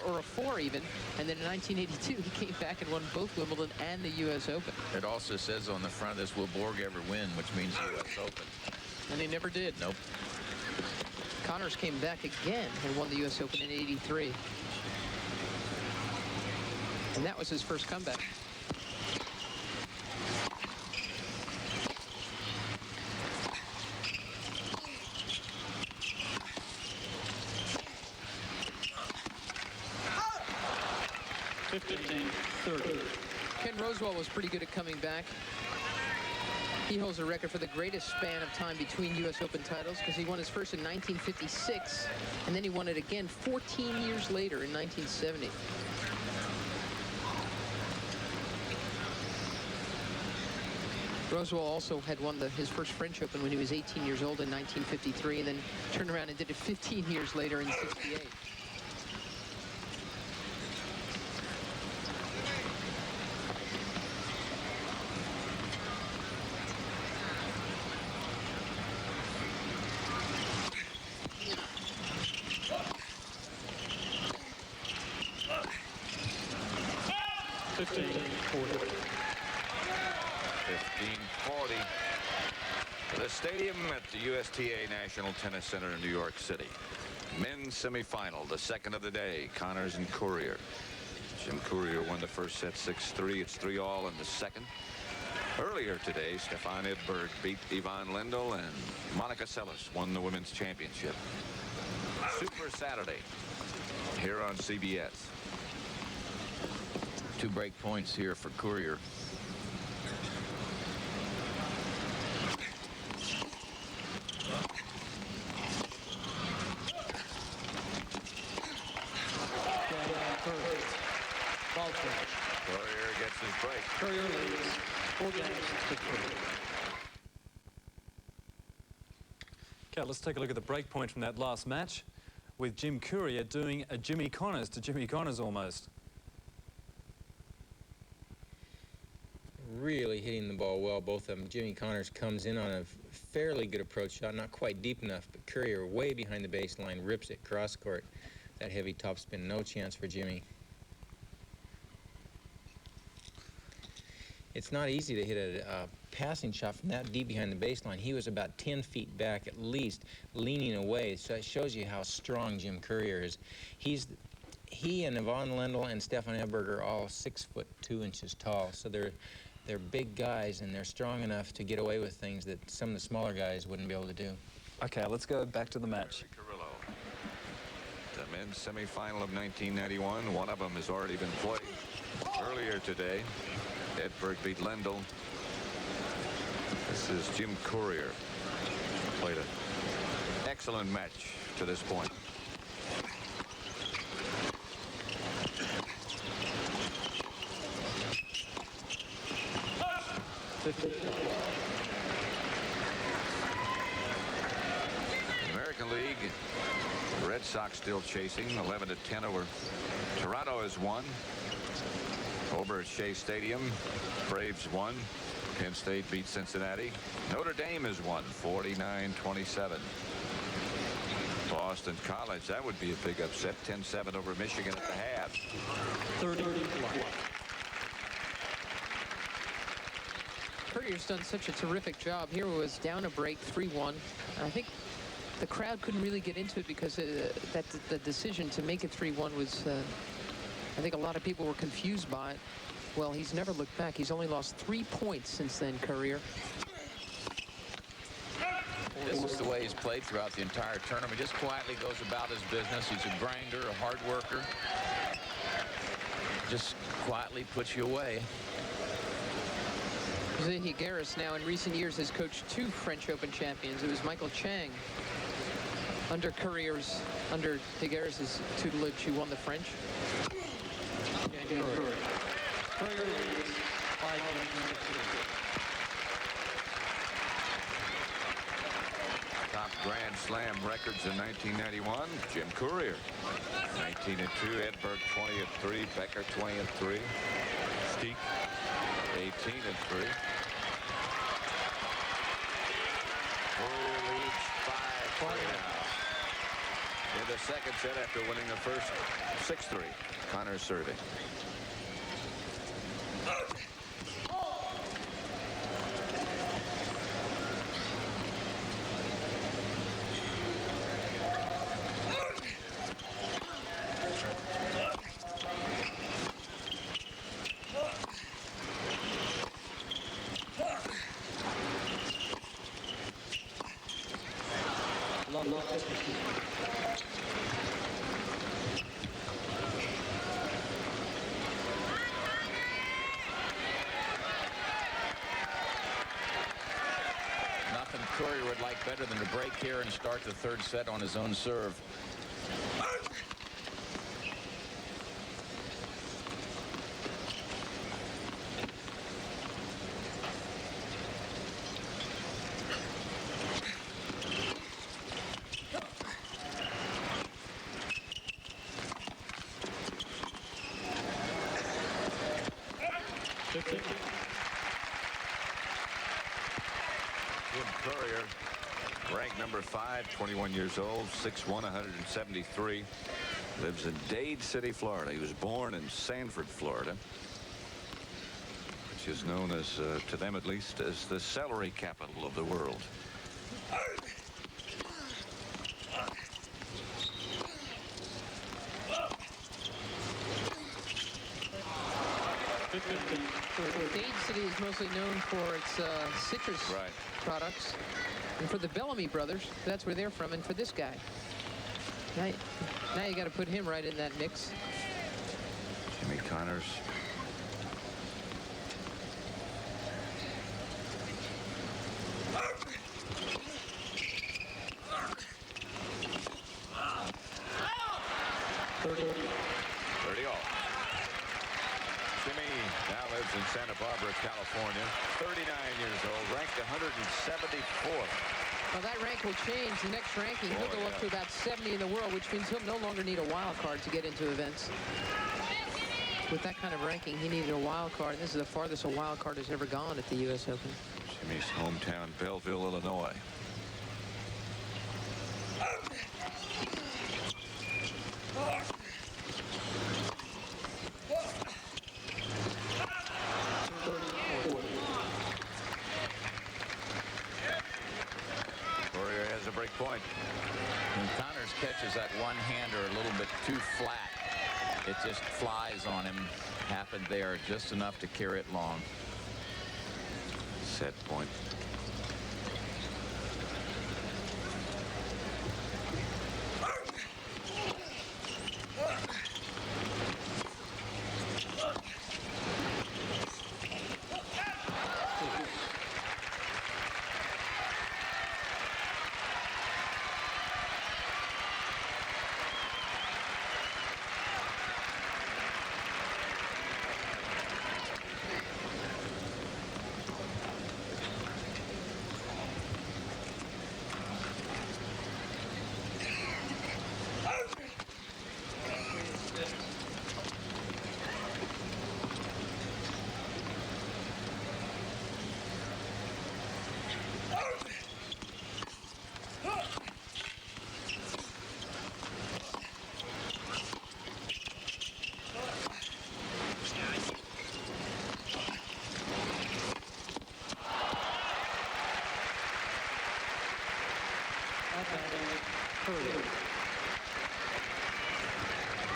or a 4 even, and then in 1982 he came back and won both Wimbledon and the U.S. Open. It also says on the front of this, "Will Borg ever win?" which means U.S. Open. And he never did. Nope. Connors came back again and won the U.S. Open in '83. And that was his first comeback. Ken Rosewall was pretty good at coming back. He holds a record for the greatest span of time between U.S. Open titles because he won his first in 1956, and then he won it again 14 years later in 1970. Rosewall also had won his first French Open when he was 18 years old in 1953, and then turned around and did it 15 years later in '68. The stadium at the USTA National Tennis Center in New York City. Men's semifinal, the second of the day, Connors and Courier. Jim Courier won the first set 6-3. It's 3-all in the second. Earlier today, Stefan Edberg beat Yvonne Lendl, and Monica Seles won the women's championship. Super Saturday here on CBS. 2 break points here for Courier. Okay, let's take a look at the break point from that last match with Jim Courier doing a Jimmy Connors to Jimmy Connors almost. Really hitting the ball well, both of them. Jimmy Connors comes in on a fairly good approach shot, not quite deep enough, but Courier way behind the baseline, rips it cross court. That heavy topspin, no chance for Jimmy. It's not easy to hit a passing shot from that deep behind the baseline. He was about 10 feet back at least, leaning away, so it shows you how strong Jim Courier is. He and Yvonne Lendl and Stefan Edberg are all 6'2" tall, so they're big guys, and they're strong enough to get away with things that some of the smaller guys wouldn't be able to do. Okay, let's go back to the match. The men's semifinal of 1991. One of them has already been played earlier today. Edberg beat Lendl. This is Jim Courier. Played an excellent match to this point. American League, the Red Sox still chasing, 11-10 over Toronto has won. Over at Shea Stadium, Braves won. Penn State beat Cincinnati. Notre Dame has won, 49-27. Boston College, that would be a big upset, 10-7 over Michigan at the half. 30. Courier's done such a terrific job. Here was down a break, 3-1. I think the crowd couldn't really get into it because the decision to make it 3-1 was, I think a lot of people were confused by it. Well, he's never looked back. He's only lost 3 points since then, Courier. This is the way he's played throughout the entire tournament. Just quietly goes about his business. He's a grinder, a hard worker. Just quietly puts you away. Jose Higueras now in recent years has coached 2 French Open champions. It was Michael Chang under Higueras' tutelage who won the French. Top Grand Slam records in 1991. Jim Courier, 19-2. Edberg, 20-3. Becker, 20-3. Steek, 18-3. Leads 5-3 now. In the second set after winning the first 6-3. Connors serving. Nothing Courier would like better than to break here and start the third set on his own serve. Jim Courier, ranked number 5, 21 years old, 6'1", 173. Lives in Dade City, Florida. He was born in Sanford, Florida, which is known as, to them at least, as the celery capital of the world. Dade City is mostly known for its citrus products, and for the Bellamy brothers, that's where they're from, and for this guy. Now you got to put him right in that mix. Jimmy Connors. Jimmy now lives in Santa Barbara, California. 39 years old, ranked 174th. Well, that rank will change. The next ranking, he'll go up to about 70 in the world, which means he'll no longer need a wild card to get into events. With that kind of ranking, he needed a wild card. This is the farthest a wild card has ever gone at the U.S. Open. Jimmy's hometown, Belleville, Illinois. Courier has a break point. When Connors catches that one hander a little bit too flat, it just flies on him. Happened there just enough to carry it long. Set point.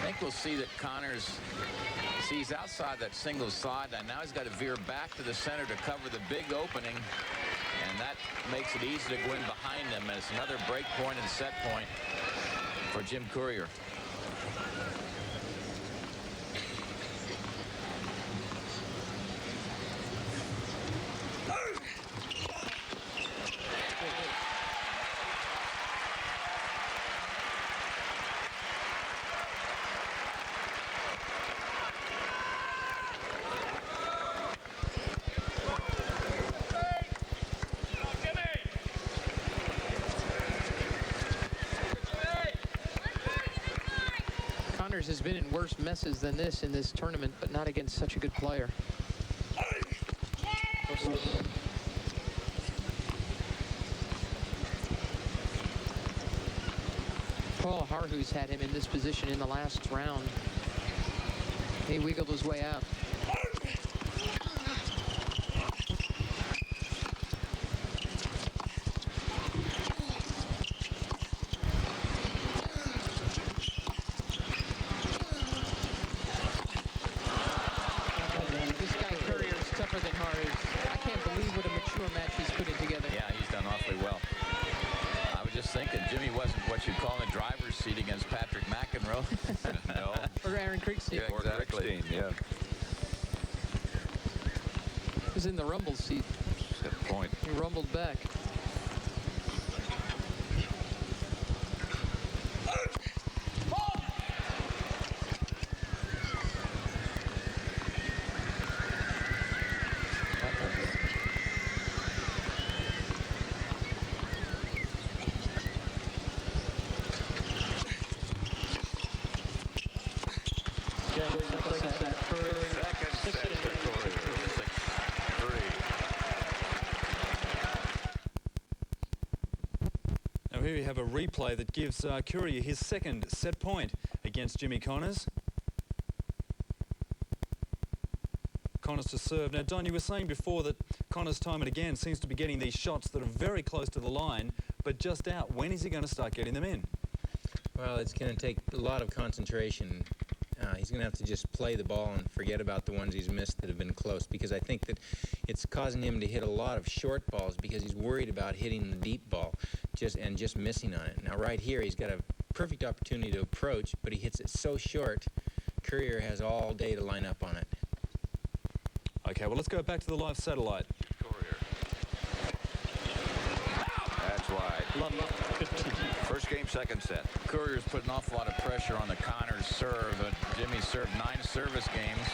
I think we'll see that Connors sees outside that single sideline. Now he's got to veer back to the center to cover the big opening, and that makes it easy to go in behind him. And it's another break point and set point for Jim Courier. Connors has been in worse messes than this in this tournament, but not against such a good player. Paul Harhu's had him in this position in the last round. He wiggled his way out. Yeah. He was in the rumble seat. Set point. He rumbled back. Here we have a replay that gives Courier his second set point against Jimmy Connors. Connors to serve. Now, Don, you were saying before that Connors time and again seems to be getting these shots that are very close to the line, but just out. When is he going to start getting them in? Well, it's going to take a lot of concentration. He's going to have to just play the ball and forget about the ones he's missed that have been close, because I think that it's causing him to hit a lot of short balls because he's worried about hitting the deep ball and just missing on it. Now, right here, he's got a perfect opportunity to approach, but he hits it so short, Courier has all day to line up on it. Okay, well, let's go back to the live satellite. Courier. That's wide. First game, second set. Courier's put an awful lot of pressure on the Connors serve. Jimmy served 9 service games.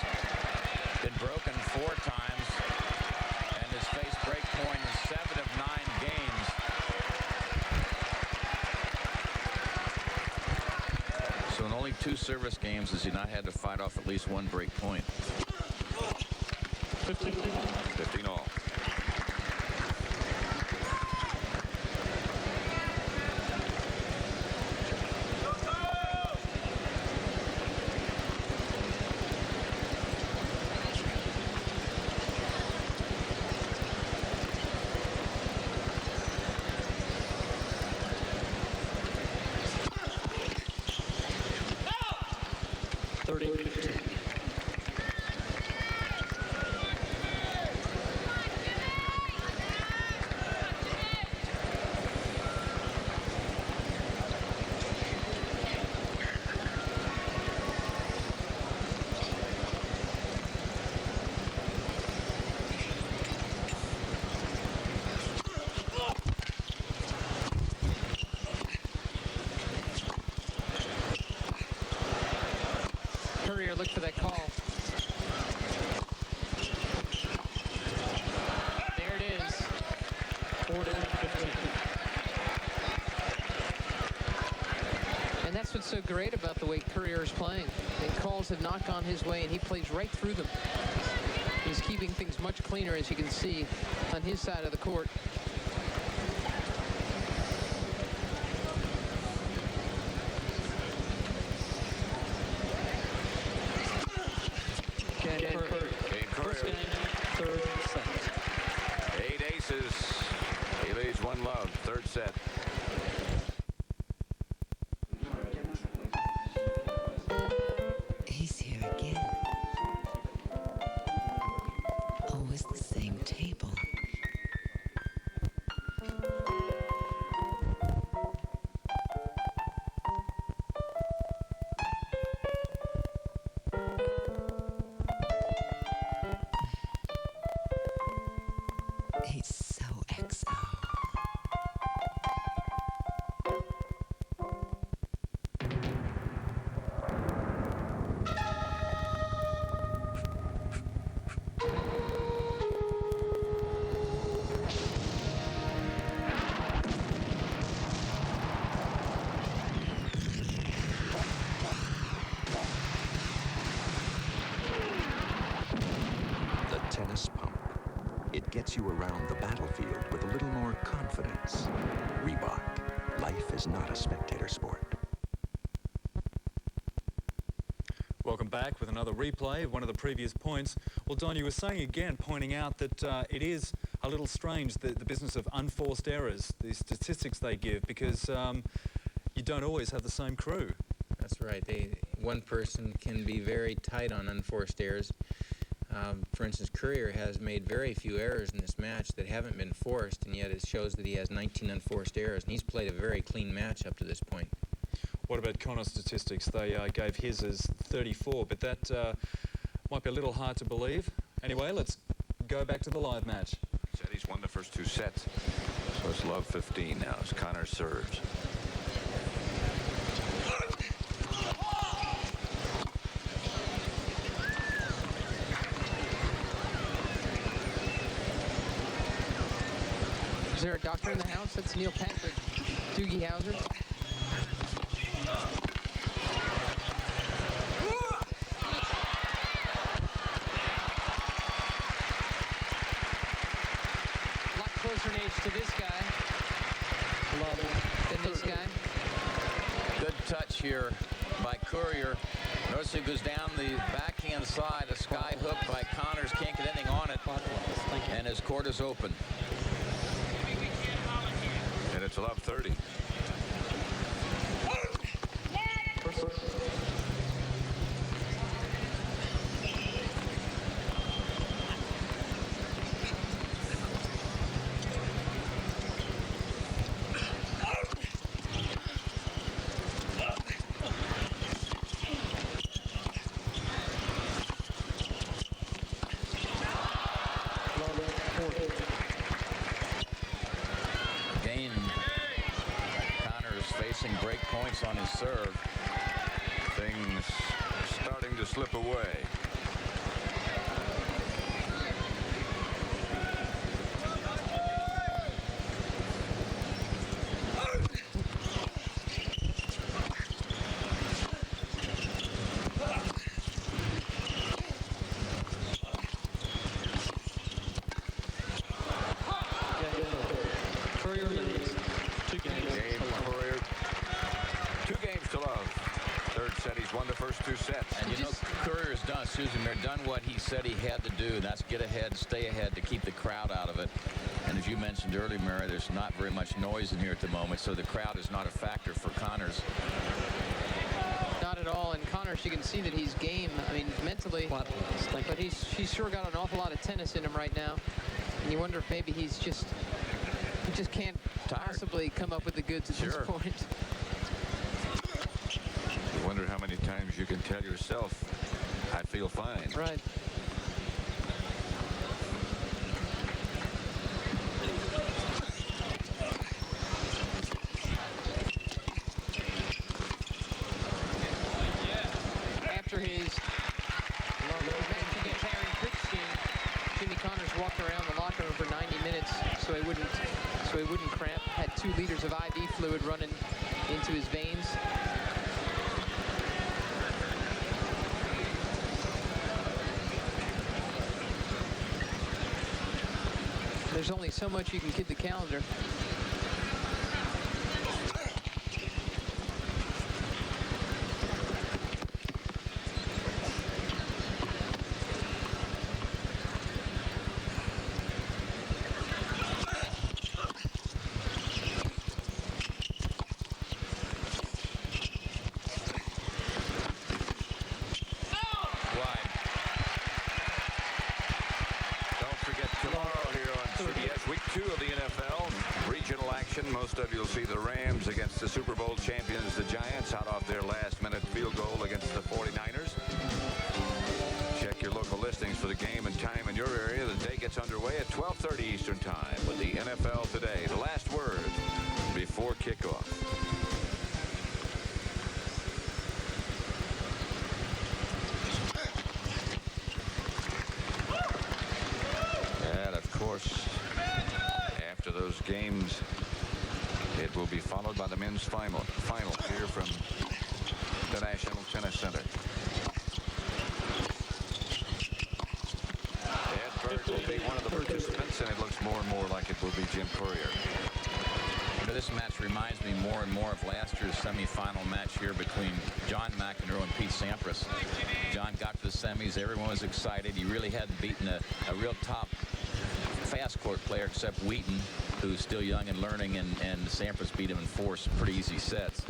Been broken 4 times. behind games. So in only 2 service games has he not had to fight off at least 1 break point. 15 all. Courier looked for that call. There it is. 4-15. And that's what's so great about the way Courier is playing. The calls have not gone his way, and he plays right through them. He's keeping things much cleaner, as you can see, on his side of the court. Third set. 8 aces. He leads 1-love. Third set. He's here again. Always the same table. He's so XO. The tennis pump. It gets you around the battlefield with a little more confidence. Reebok. Life is not a spectator sport. Welcome back with another replay of one of the previous points. Well, Don, you were saying again, pointing out that it is a little strange, the business of unforced errors, the statistics they give, because you don't always have the same crew. That's right. One person can be very tight on unforced errors. For instance, Courier has made very few errors in this match that haven't been forced, and yet it shows that he has 19 unforced errors, and he's played a very clean match up to this point. What about Connor's statistics? They gave his as 34, but that might be a little hard to believe. Anyway, let's go back to the live match. Said he's won the first 2 sets. So it's love 15 now as Connor serves. Is there a doctor in the house? That's Neil Patrick. Doogie Howser. A lot closer in age to this guy than this guy. Good touch here by Courier. Notice he goes down the backhand side, a sky hook by Connors, can't get anything on it, and his court is open. And it's love 30. Again, Connors facing break points on his serve. Things starting to slip away. 2 sets. And you know, Courier's done, done what he said he had to do. That's get ahead, stay ahead to keep the crowd out of it. And as you mentioned earlier, Mary, there's not very much noise in here at the moment, so the crowd is not a factor for Connors. Not at all. And Connors, you can see that he's game. I mean, mentally, but he's sure got an awful lot of tennis in him right now. And you wonder if maybe he just can't possibly come up with the goods at this point. You wonder how many times you can tell yourself, I feel fine. Right. After his match against Harry Crickstein, Jimmy Connors walked around the locker room for 90 minutes so he wouldn't cramp. Had 2 liters of IV fluid running into his veins. There's only so much you can kid the calendar. Most of you will see the Rams against the Super Bowl champions, the Giants, hot off their last-minute field goal against the 49ers. Check your local listings for the game and time in your area. The day gets underway at 12:30 Eastern Time with the NFL Today. The last word before kickoff. And, of course, after those games, it will be followed by the men's final here from the National Tennis Center. Ed Bird will be one of the participants, and it looks more and more like it will be Jim Courier. You know, this match reminds me more and more of last year's semifinal match here between John McEnroe and Pete Sampras. John got to the semis. Everyone was excited. He really hadn't beaten a real top fast court player except Wheaton, who's still young and learning, and Sampras beat him in 4 pretty easy sets.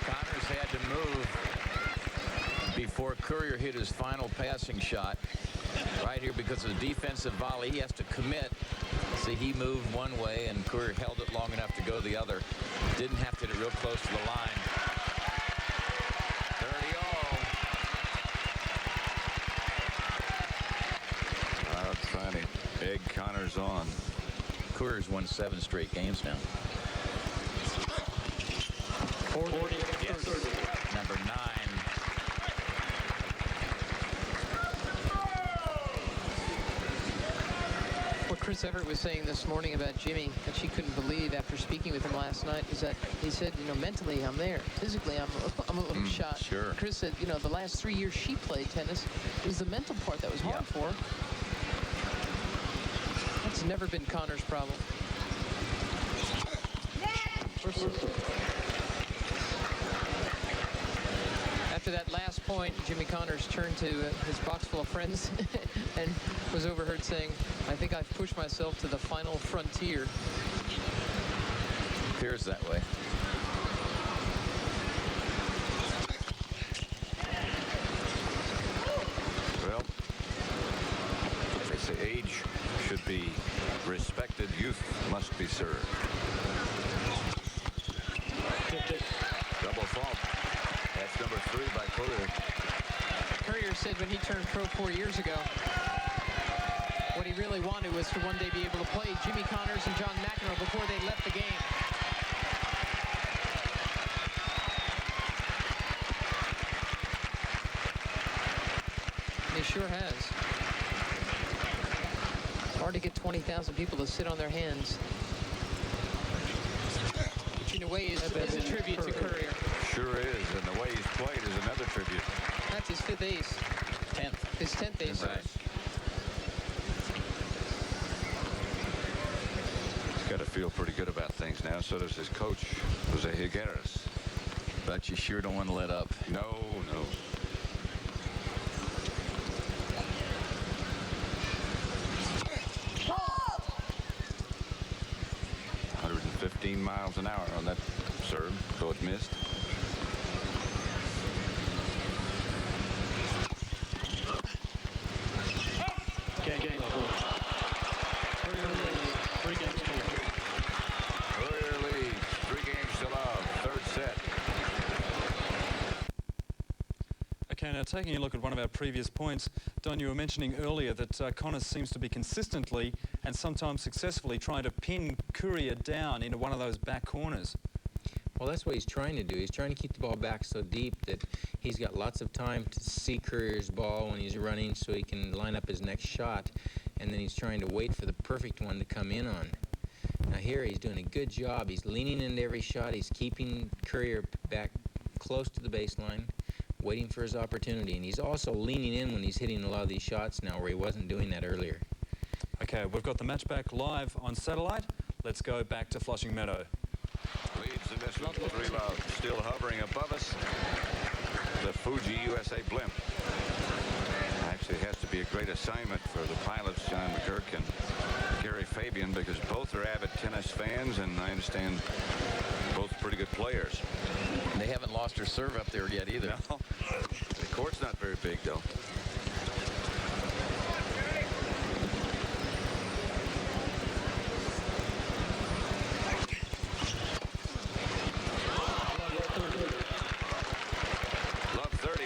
Connors had to move before Courier hit his final passing shot right here because of the defensive volley. He has to commit. See, he moved one way and Courier held it long enough to go the other. Didn't have to hit it real close to the line. 30-all. Out trying to egg Connors on. Courier's won 7 straight games now. 40. Yes. Number 9. What Chris Everett was saying this morning about Jimmy that she couldn't believe after speaking with him last night is that he said, you know, mentally I'm there. Physically I'm a little shot. Sure. Chris said, you know, the last 3 years she played tennis, it was the mental part that was hard for her. That's never been Connor's problem. After that last point, Jimmy Connors turned to his box full of friends and was overheard saying, I think I've pushed myself to the final frontier. Appears that way. Well, they say age should be respected. Youth must be served. Double fault. That's number 3 by Courier. Courier said when he turned pro 4 years ago, what he really wanted was to one day be able to play Jimmy Connors and John McEnroe before they left the game. And he sure has. It's hard to get 20,000 people to sit on their hands. Which in a way is a tribute to Courier. Sure is, and the way he's played is another tribute. That's his 5th ace. 10th. His 10th ace. Right. He's got to feel pretty good about things now. So does his coach, Jose Higueras. But you sure don't want to let up. No, no. Oh! 115 miles an hour on that serve, so it missed. Game over. Courier leads 3 games to love, 3rd set. Okay, now taking a look at one of our previous points, Don, you were mentioning earlier that Connors seems to be consistently and sometimes successfully trying to pin Courier down into one of those back corners. Well, that's what he's trying to do. He's trying to keep the ball back so deep that he's got lots of time to see Courier's ball when he's running so he can line up his next shot, and then he's trying to wait for the perfect one to come in on. Now here he's doing a good job. He's leaning into every shot. He's keeping Courier back close to the baseline, waiting for his opportunity, and he's also leaning in when he's hitting a lot of these shots now where he wasn't doing that earlier. Okay, we've got the match back live on satellite. Let's go back to Flushing Meadow. Leads in this one, 3 love. Still hovering above us, the Fuji USA blimp. Actually, it has to be a great assignment for the pilots, John McGurk and Gary Fabian, because both are avid tennis fans, and I understand both pretty good players. They haven't lost their serve up there yet either. No. The court's not very big, though. Love 30.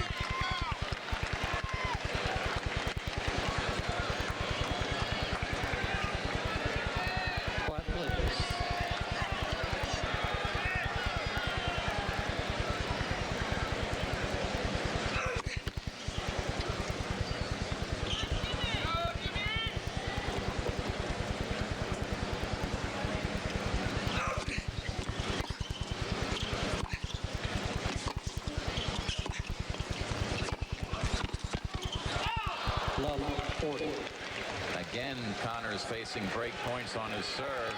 Quiet, please. Love 40. Again, Connors facing break points on his serve.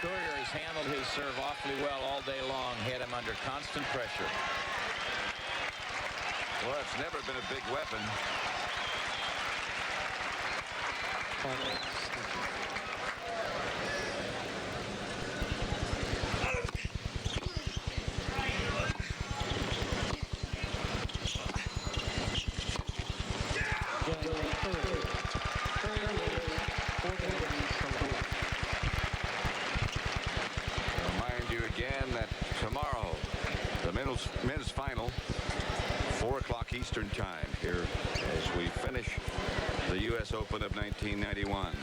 Courier has handled his serve awfully well all day long, had him under constant pressure. Well, it's never been a big weapon. Remind you again that tomorrow, the men's final, 4 o'clock Eastern time here as we finish the U.S. Open of 1991.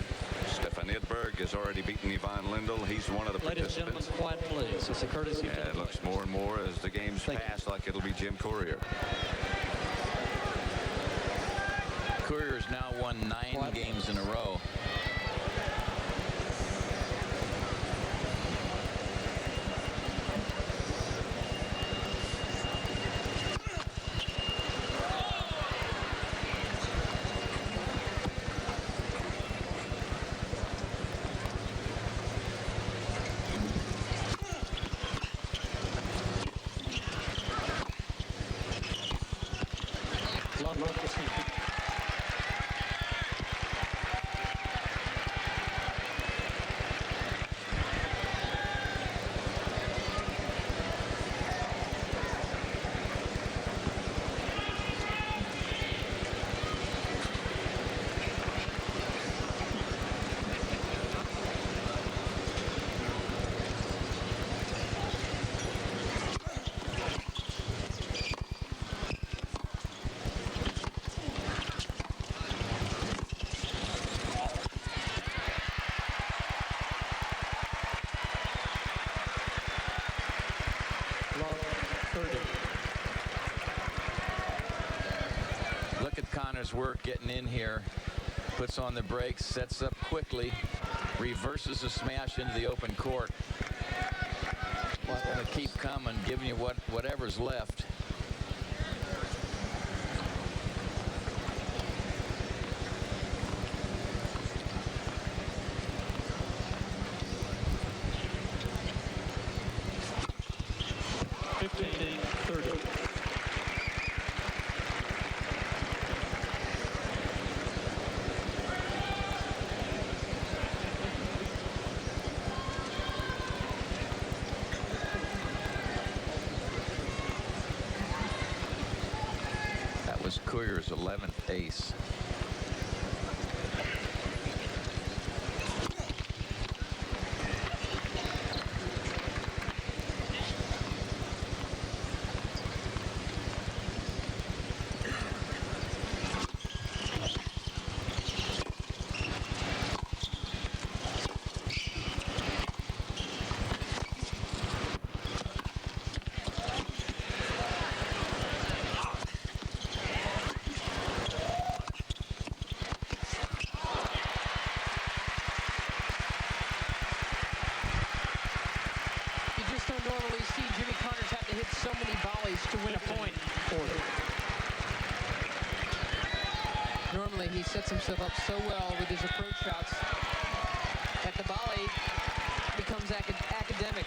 Stefan Edberg has already beaten Ivan Lendl. He's one of the Ladies and participants. gentlemen, quiet, please. It's a courtesy. And it looks more and more as the games pass like it'll be Jim Courier. Courier's now won 9 games in a row. Connors' work getting in here. Puts on the brakes, sets up quickly, reverses the smash into the open court. Going to keep coming, giving you whatever's left. Was Courier's 11th ace. Normally see Jimmy Connors have to hit so many volleys to win a point. Normally he sets himself up so well with his approach shots that the volley becomes academic,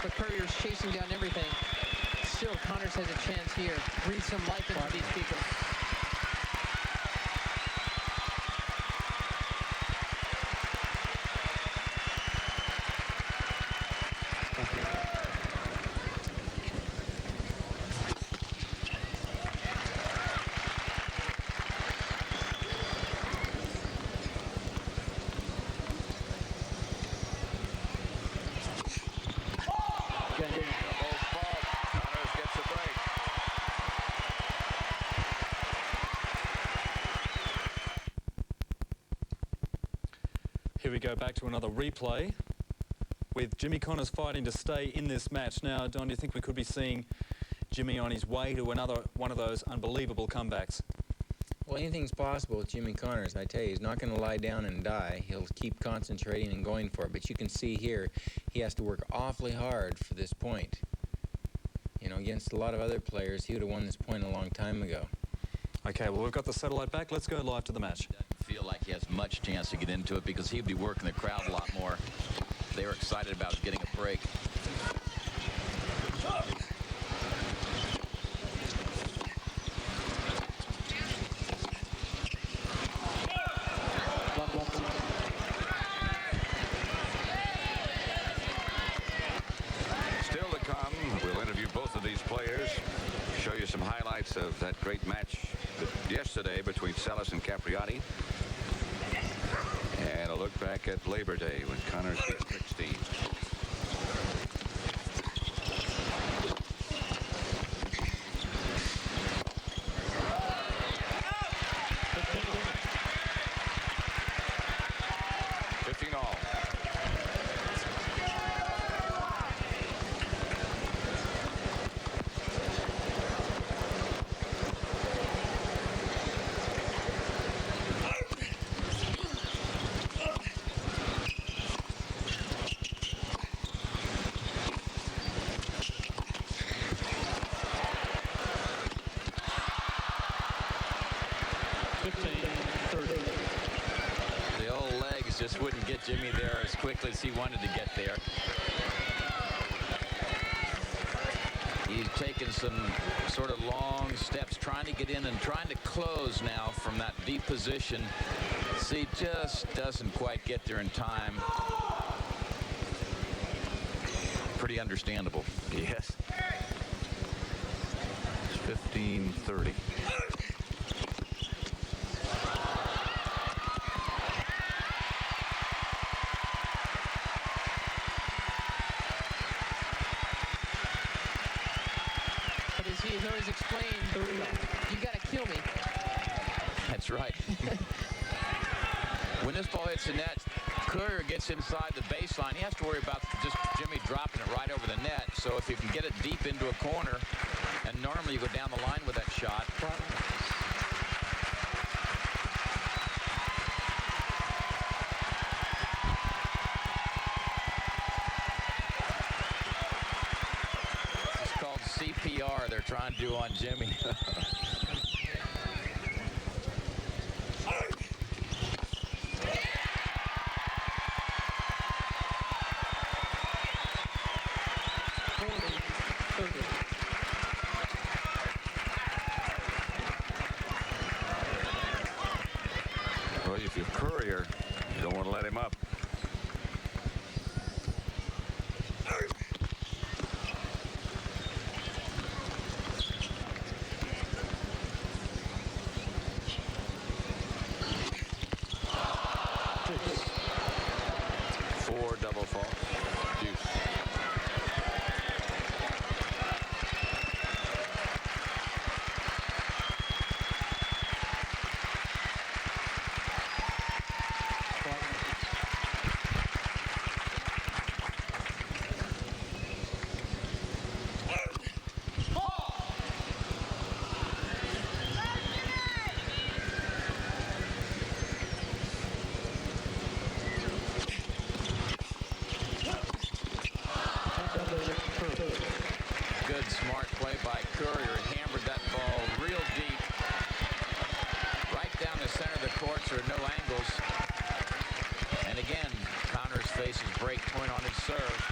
but Courier's chasing down everything. Still, Connors has a chance here. Breathe some life into these people. Here we go back to another replay with Jimmy Connors fighting to stay in this match. Now, Don, do you think we could be seeing Jimmy on his way to another one of those unbelievable comebacks? Well, anything's possible with Jimmy Connors. I tell you, he's not going to lie down and die. He'll keep concentrating and going for it. But you can see here, he has to work awfully hard for this point. You know, against a lot of other players, he would have won this point a long time ago. Okay, well, we've got the satellite back. Let's go live to the match. Doesn't feel like he has much chance to get into it because he'd be working the crowd a lot more. They were excited about getting a break. Still to come, we'll interview both of these players, show you some highlights of that great match yesterday between Salas and Capriati, and a look back at Labor Day when Connors beat Krickstein. The old legs just wouldn't get Jimmy there as quickly as he wanted to get there. He's taken some sort of long steps, trying to get in and trying to close now from that deep position. See, just doesn't quite get there in time. Pretty understandable. Yes. 15-30. But as he has always explained, you got to kill me. That's right. When this ball hits the net, Courier gets inside the baseline. He has to worry about just Jimmy dropping it right over the net. So if you can get it deep into a corner, and normally you go down the line with that shot. PR they're trying to do on Jimmy. Well, if you're Courier, you don't want to let him up. Four double fault. Deuce. Good, smart play by Courier. Hammered that ball real deep. Right down the center of the court, so there are no angles. And again, Connors faces break point on his serve.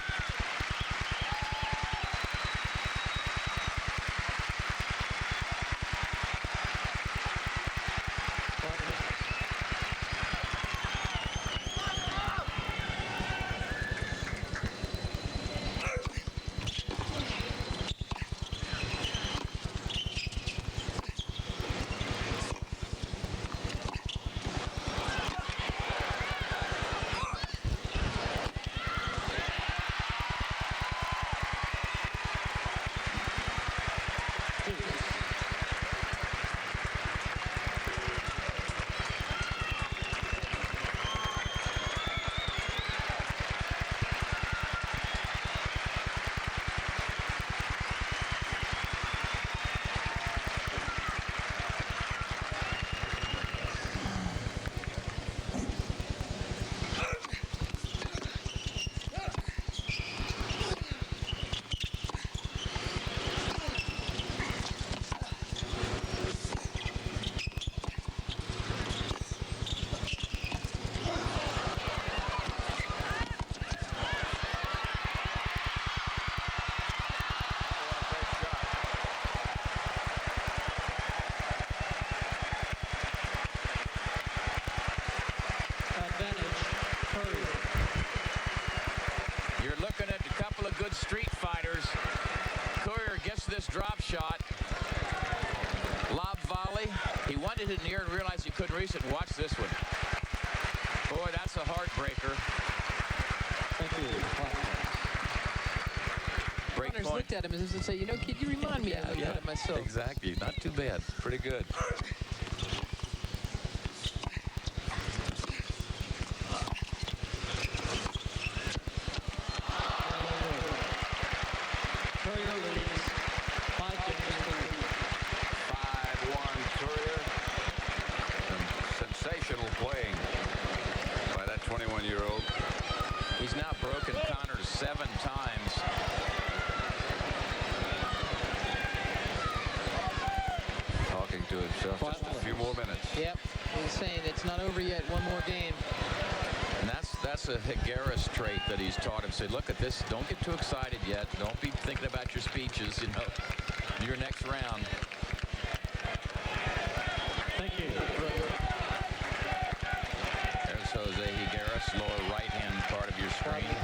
You're looking at a couple of good street fighters. Courier gets this drop shot. Lob volley. He wanted it in the air and realized he couldn't reach it. And watch this one. Boy, that's a heartbreaker. Break Connors point. looked at him and said, you know, kid, you remind me a little bit of myself. Exactly. Not too bad. Pretty good. Sensational playing by that 21-year-old. He's now broken Connors 7 times. Talking to himself, just a few more minutes. Yep, he's saying it's not over yet, one more game. And that's a Higueras trait that he's taught him. Say, look at this, don't get too excited yet. Don't be thinking about your speeches, you know, your next round. Thank you. There's Jose Higueras, lower right-hand part of your screen.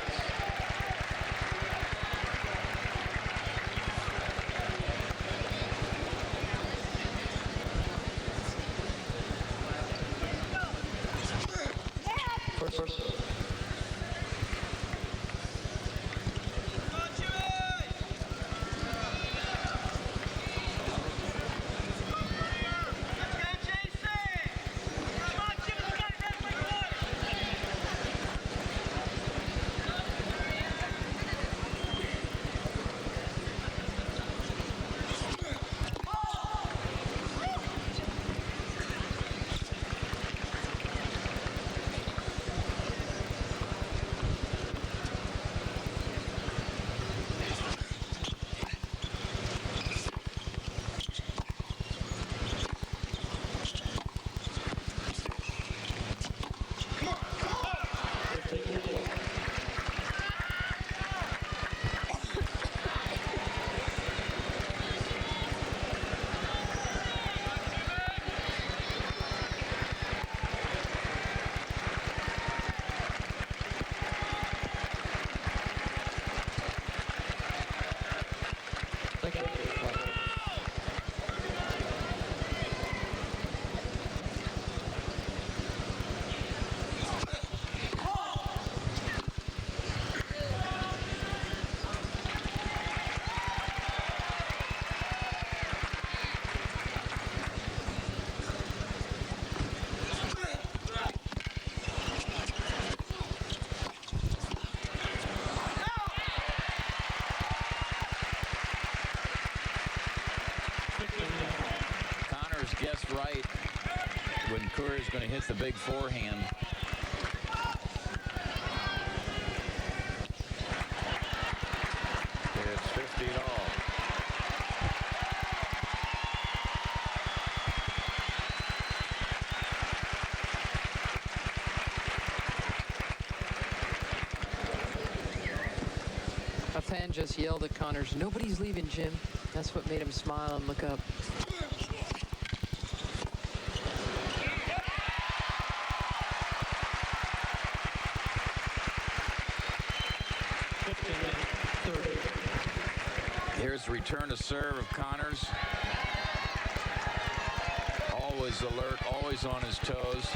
First. Courier is going to hit the big forehand. It's 15-all. A fan just yelled at Connors, "Nobody's leaving, Jim." That's what made him smile and look up. Here's the return to serve of Connors. Always alert, always on his toes.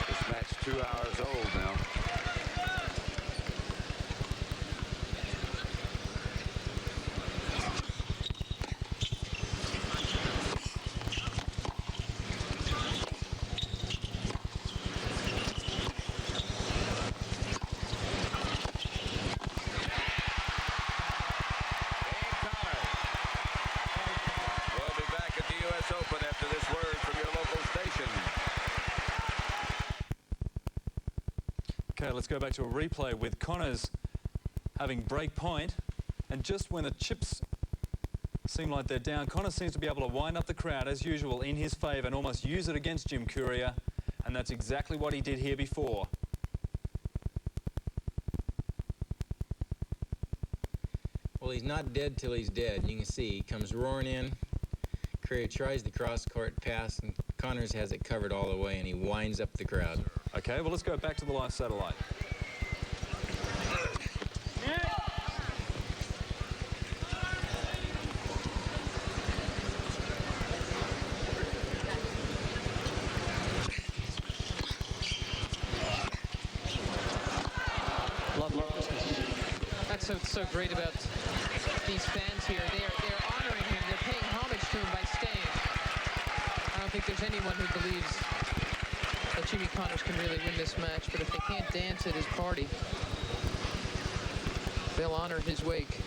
This match 2 hours old now. Open after this word from your local station. Okay, let's go back to a replay with Connors having break point, and just when the chips seem like they're down, Connors seems to be able to wind up the crowd as usual in his favour and almost use it against Jim Courier, and that's exactly what he did here before. Well, he's not dead till he's dead. You can see he comes roaring in. Courier tries the cross-court pass, and Connors has it covered all the way, and he winds up the crowd. Okay, well, let's go back to the live satellite. That's what's so great about these fans here. They're honoring him. They're paying homage to him by staying. I don't think there's anyone who believes that Jimmy Connors can really win this match, but if they can't dance at his party, they'll honor his wake.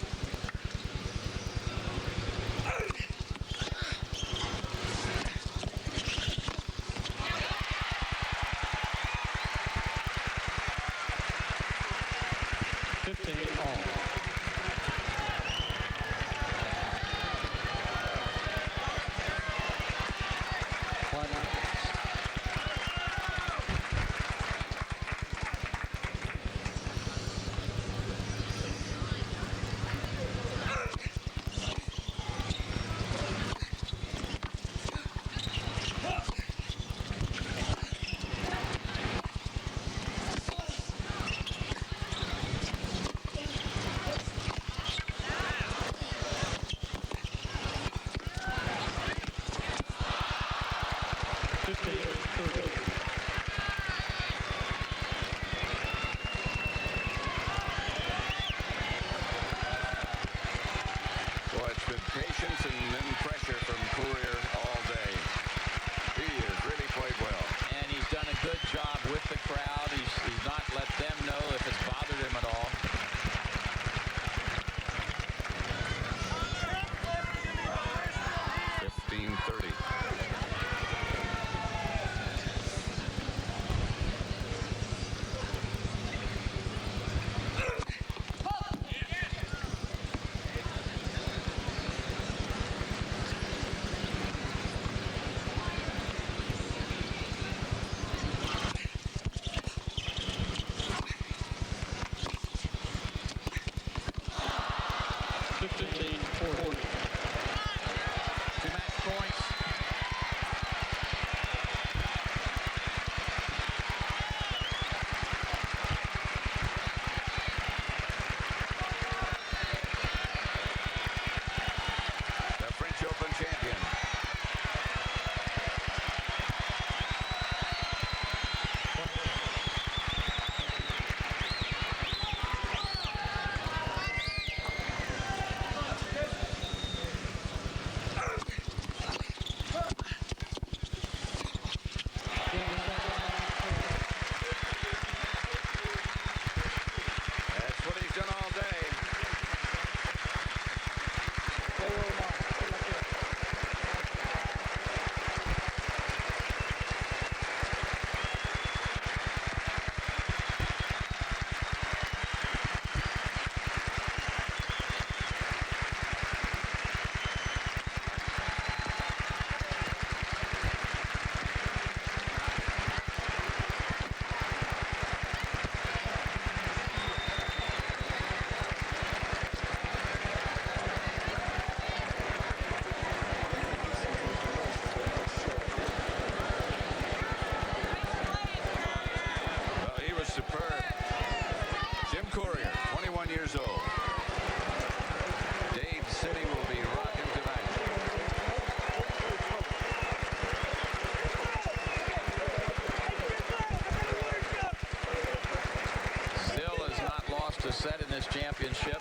to set in this championship.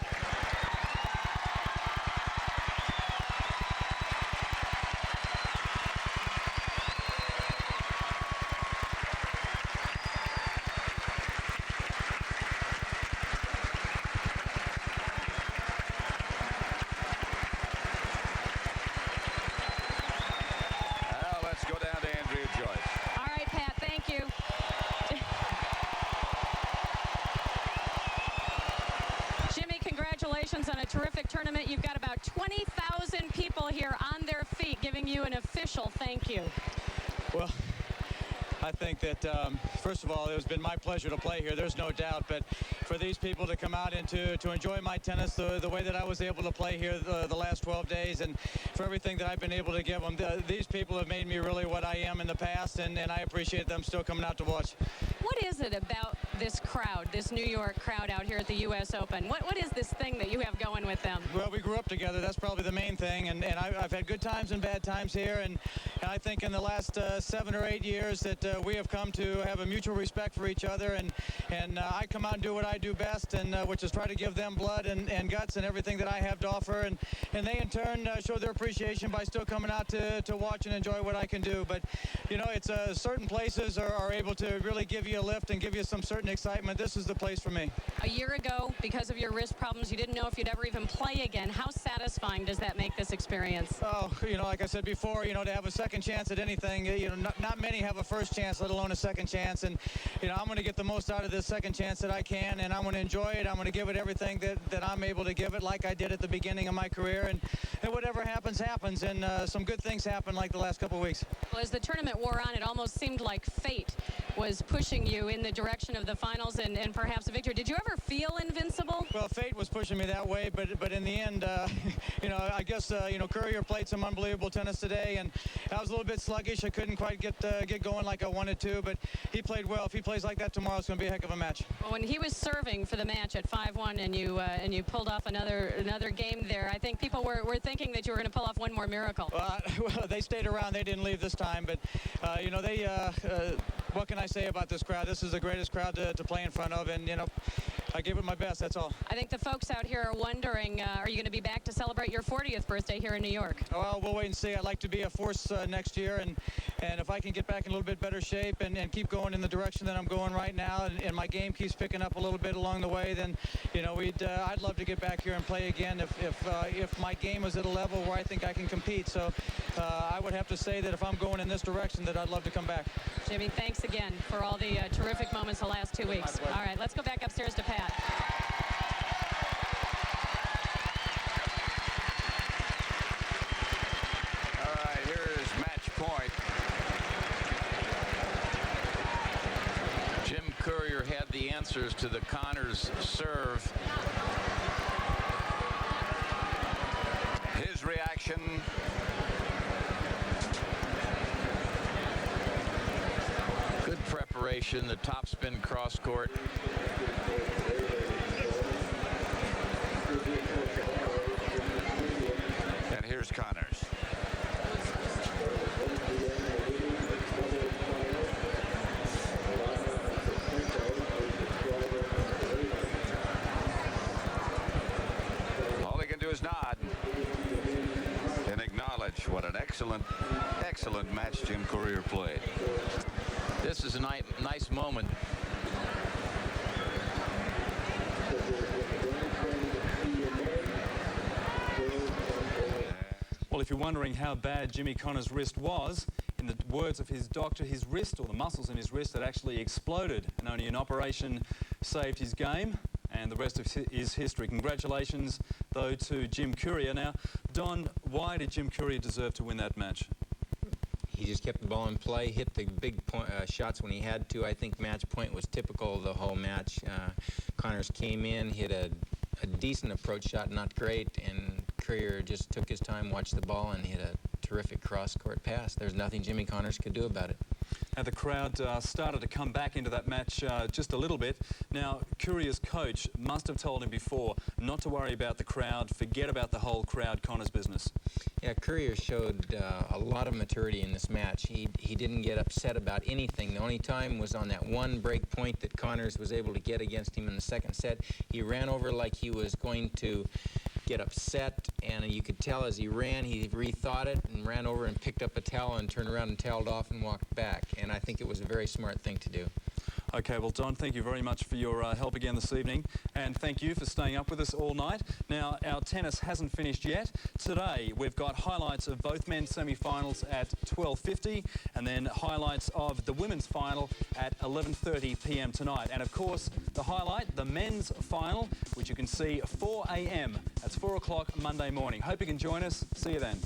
On a terrific tournament. You've got about 20,000 people here on their feet giving you an official thank you. Well, I think that, first of all, it's been my pleasure to play here. There's no doubt. But for these people to come out and to enjoy my tennis the way that I was able to play here the last 12 days, and for everything that I've been able to give them, these people have made me really what I am in the past, and I appreciate them still coming out to watch. What is it about this crowd, this New York crowd out here at the U.S. Open? What is this thing that you have going with them? Well, we grew up together. That's probably the main thing. And I've had good times and bad times here. And I think in the last 7 or 8 years that we have come to have a mutual respect for each other. And I come out and do what I do best, and which is try to give them blood and guts and everything that I have to offer. And they, in turn, show their appreciation by still coming out to watch and enjoy what I can do. But, you know, it's certain places are able to really give you a lift and give you some certain excitement. This is the place for me. A year ago, because of your wrist problems, you didn't know if you'd ever even play again. How satisfying does that make this experience? Oh, you know, like I said before, you know, to have a second chance at anything, you know, not many have a first chance, let alone a second chance. And, you know, I'm going to get the most out of this second chance that I can, and I'm going to enjoy it. I'm going to give it everything that I'm able to give it, like I did at the beginning of my career. And whatever happens, happens. And some good things happen like the last couple of weeks. Well, as the tournament wore on, it almost seemed like fate was pushing you in the direction of the finals and perhaps a victory. Did you ever feel invincible? Well, fate was pushing me that way, but in the end, you know, I guess, you know, Courier played some unbelievable tennis today, and I was a little bit sluggish. I couldn't quite get going like I wanted to, but he played well. If he plays like that tomorrow, it's going to be a heck of a match. Well, when he was serving for the match at 5-1 and you pulled off another game there, I think people were thinking that you were going to pull off one more miracle. Well, they stayed around. They didn't leave this time, but, you know, they, what can I say about this crowd? This is the greatest crowd to play in front of, and, you know, I gave it my best, that's all. I think the folks out here are wondering, are you going to be back to celebrate your 40th birthday here in New York? Well, we'll wait and see. I'd like to be a force next year, and if I can get back in a little bit better shape and keep going in the direction that I'm going right now, and my game keeps picking up a little bit along the way, then, you know, I'd love to get back here and play again if my game is at a level where I think I can compete. So I would have to say that if I'm going in this direction, that I'd love to come back. Jimmy, thanks again for all the terrific moments the last 2 weeks. All right, let's go back upstairs to Pat. All right, here is match point. Jim Courier had the answers to the Connors serve. His reaction. Good preparation, the topspin cross court. And here's Connors. All he can do is nod and acknowledge what an excellent match Jim Courier played. This is a nice moment. Well, if you're wondering how bad Jimmy Connors' wrist was, in the words of his doctor, his wrist, or the muscles in his wrist, had actually exploded, and only an operation saved his game, and the rest is history. Congratulations, though, to Jim Courier. Now, Don, why did Jim Courier deserve to win that match? He just kept the ball in play, hit the big shots when he had to. I think match point was typical of the whole match. Connors came in, hit a decent approach shot, not great, and Courier just took his time, watched the ball, and hit a terrific cross-court pass. There's nothing Jimmy Connors could do about it. Now, the crowd started to come back into that match just a little bit. Now, Courier's coach must have told him before not to worry about the crowd, forget about the whole crowd Connors business. Yeah, Courier showed a lot of maturity in this match. He didn't get upset about anything. The only time was on that one break point that Connors was able to get against him in the second set. He ran over like he was going to get upset, and you could tell as he ran, he rethought it and ran over and picked up a towel and turned around and toweled off and walked back. And I think it was a very smart thing to do. Okay, well, Don, thank you very much for your help again this evening, and thank you for staying up with us all night. Now, our tennis hasn't finished yet. Today, we've got highlights of both men's semi-finals at 12:50, and then highlights of the women's final at 11:30 p.m. tonight. And, of course, the highlight, the men's final, which you can see 4 a.m. That's 4 o'clock Monday morning. Hope you can join us. See you then.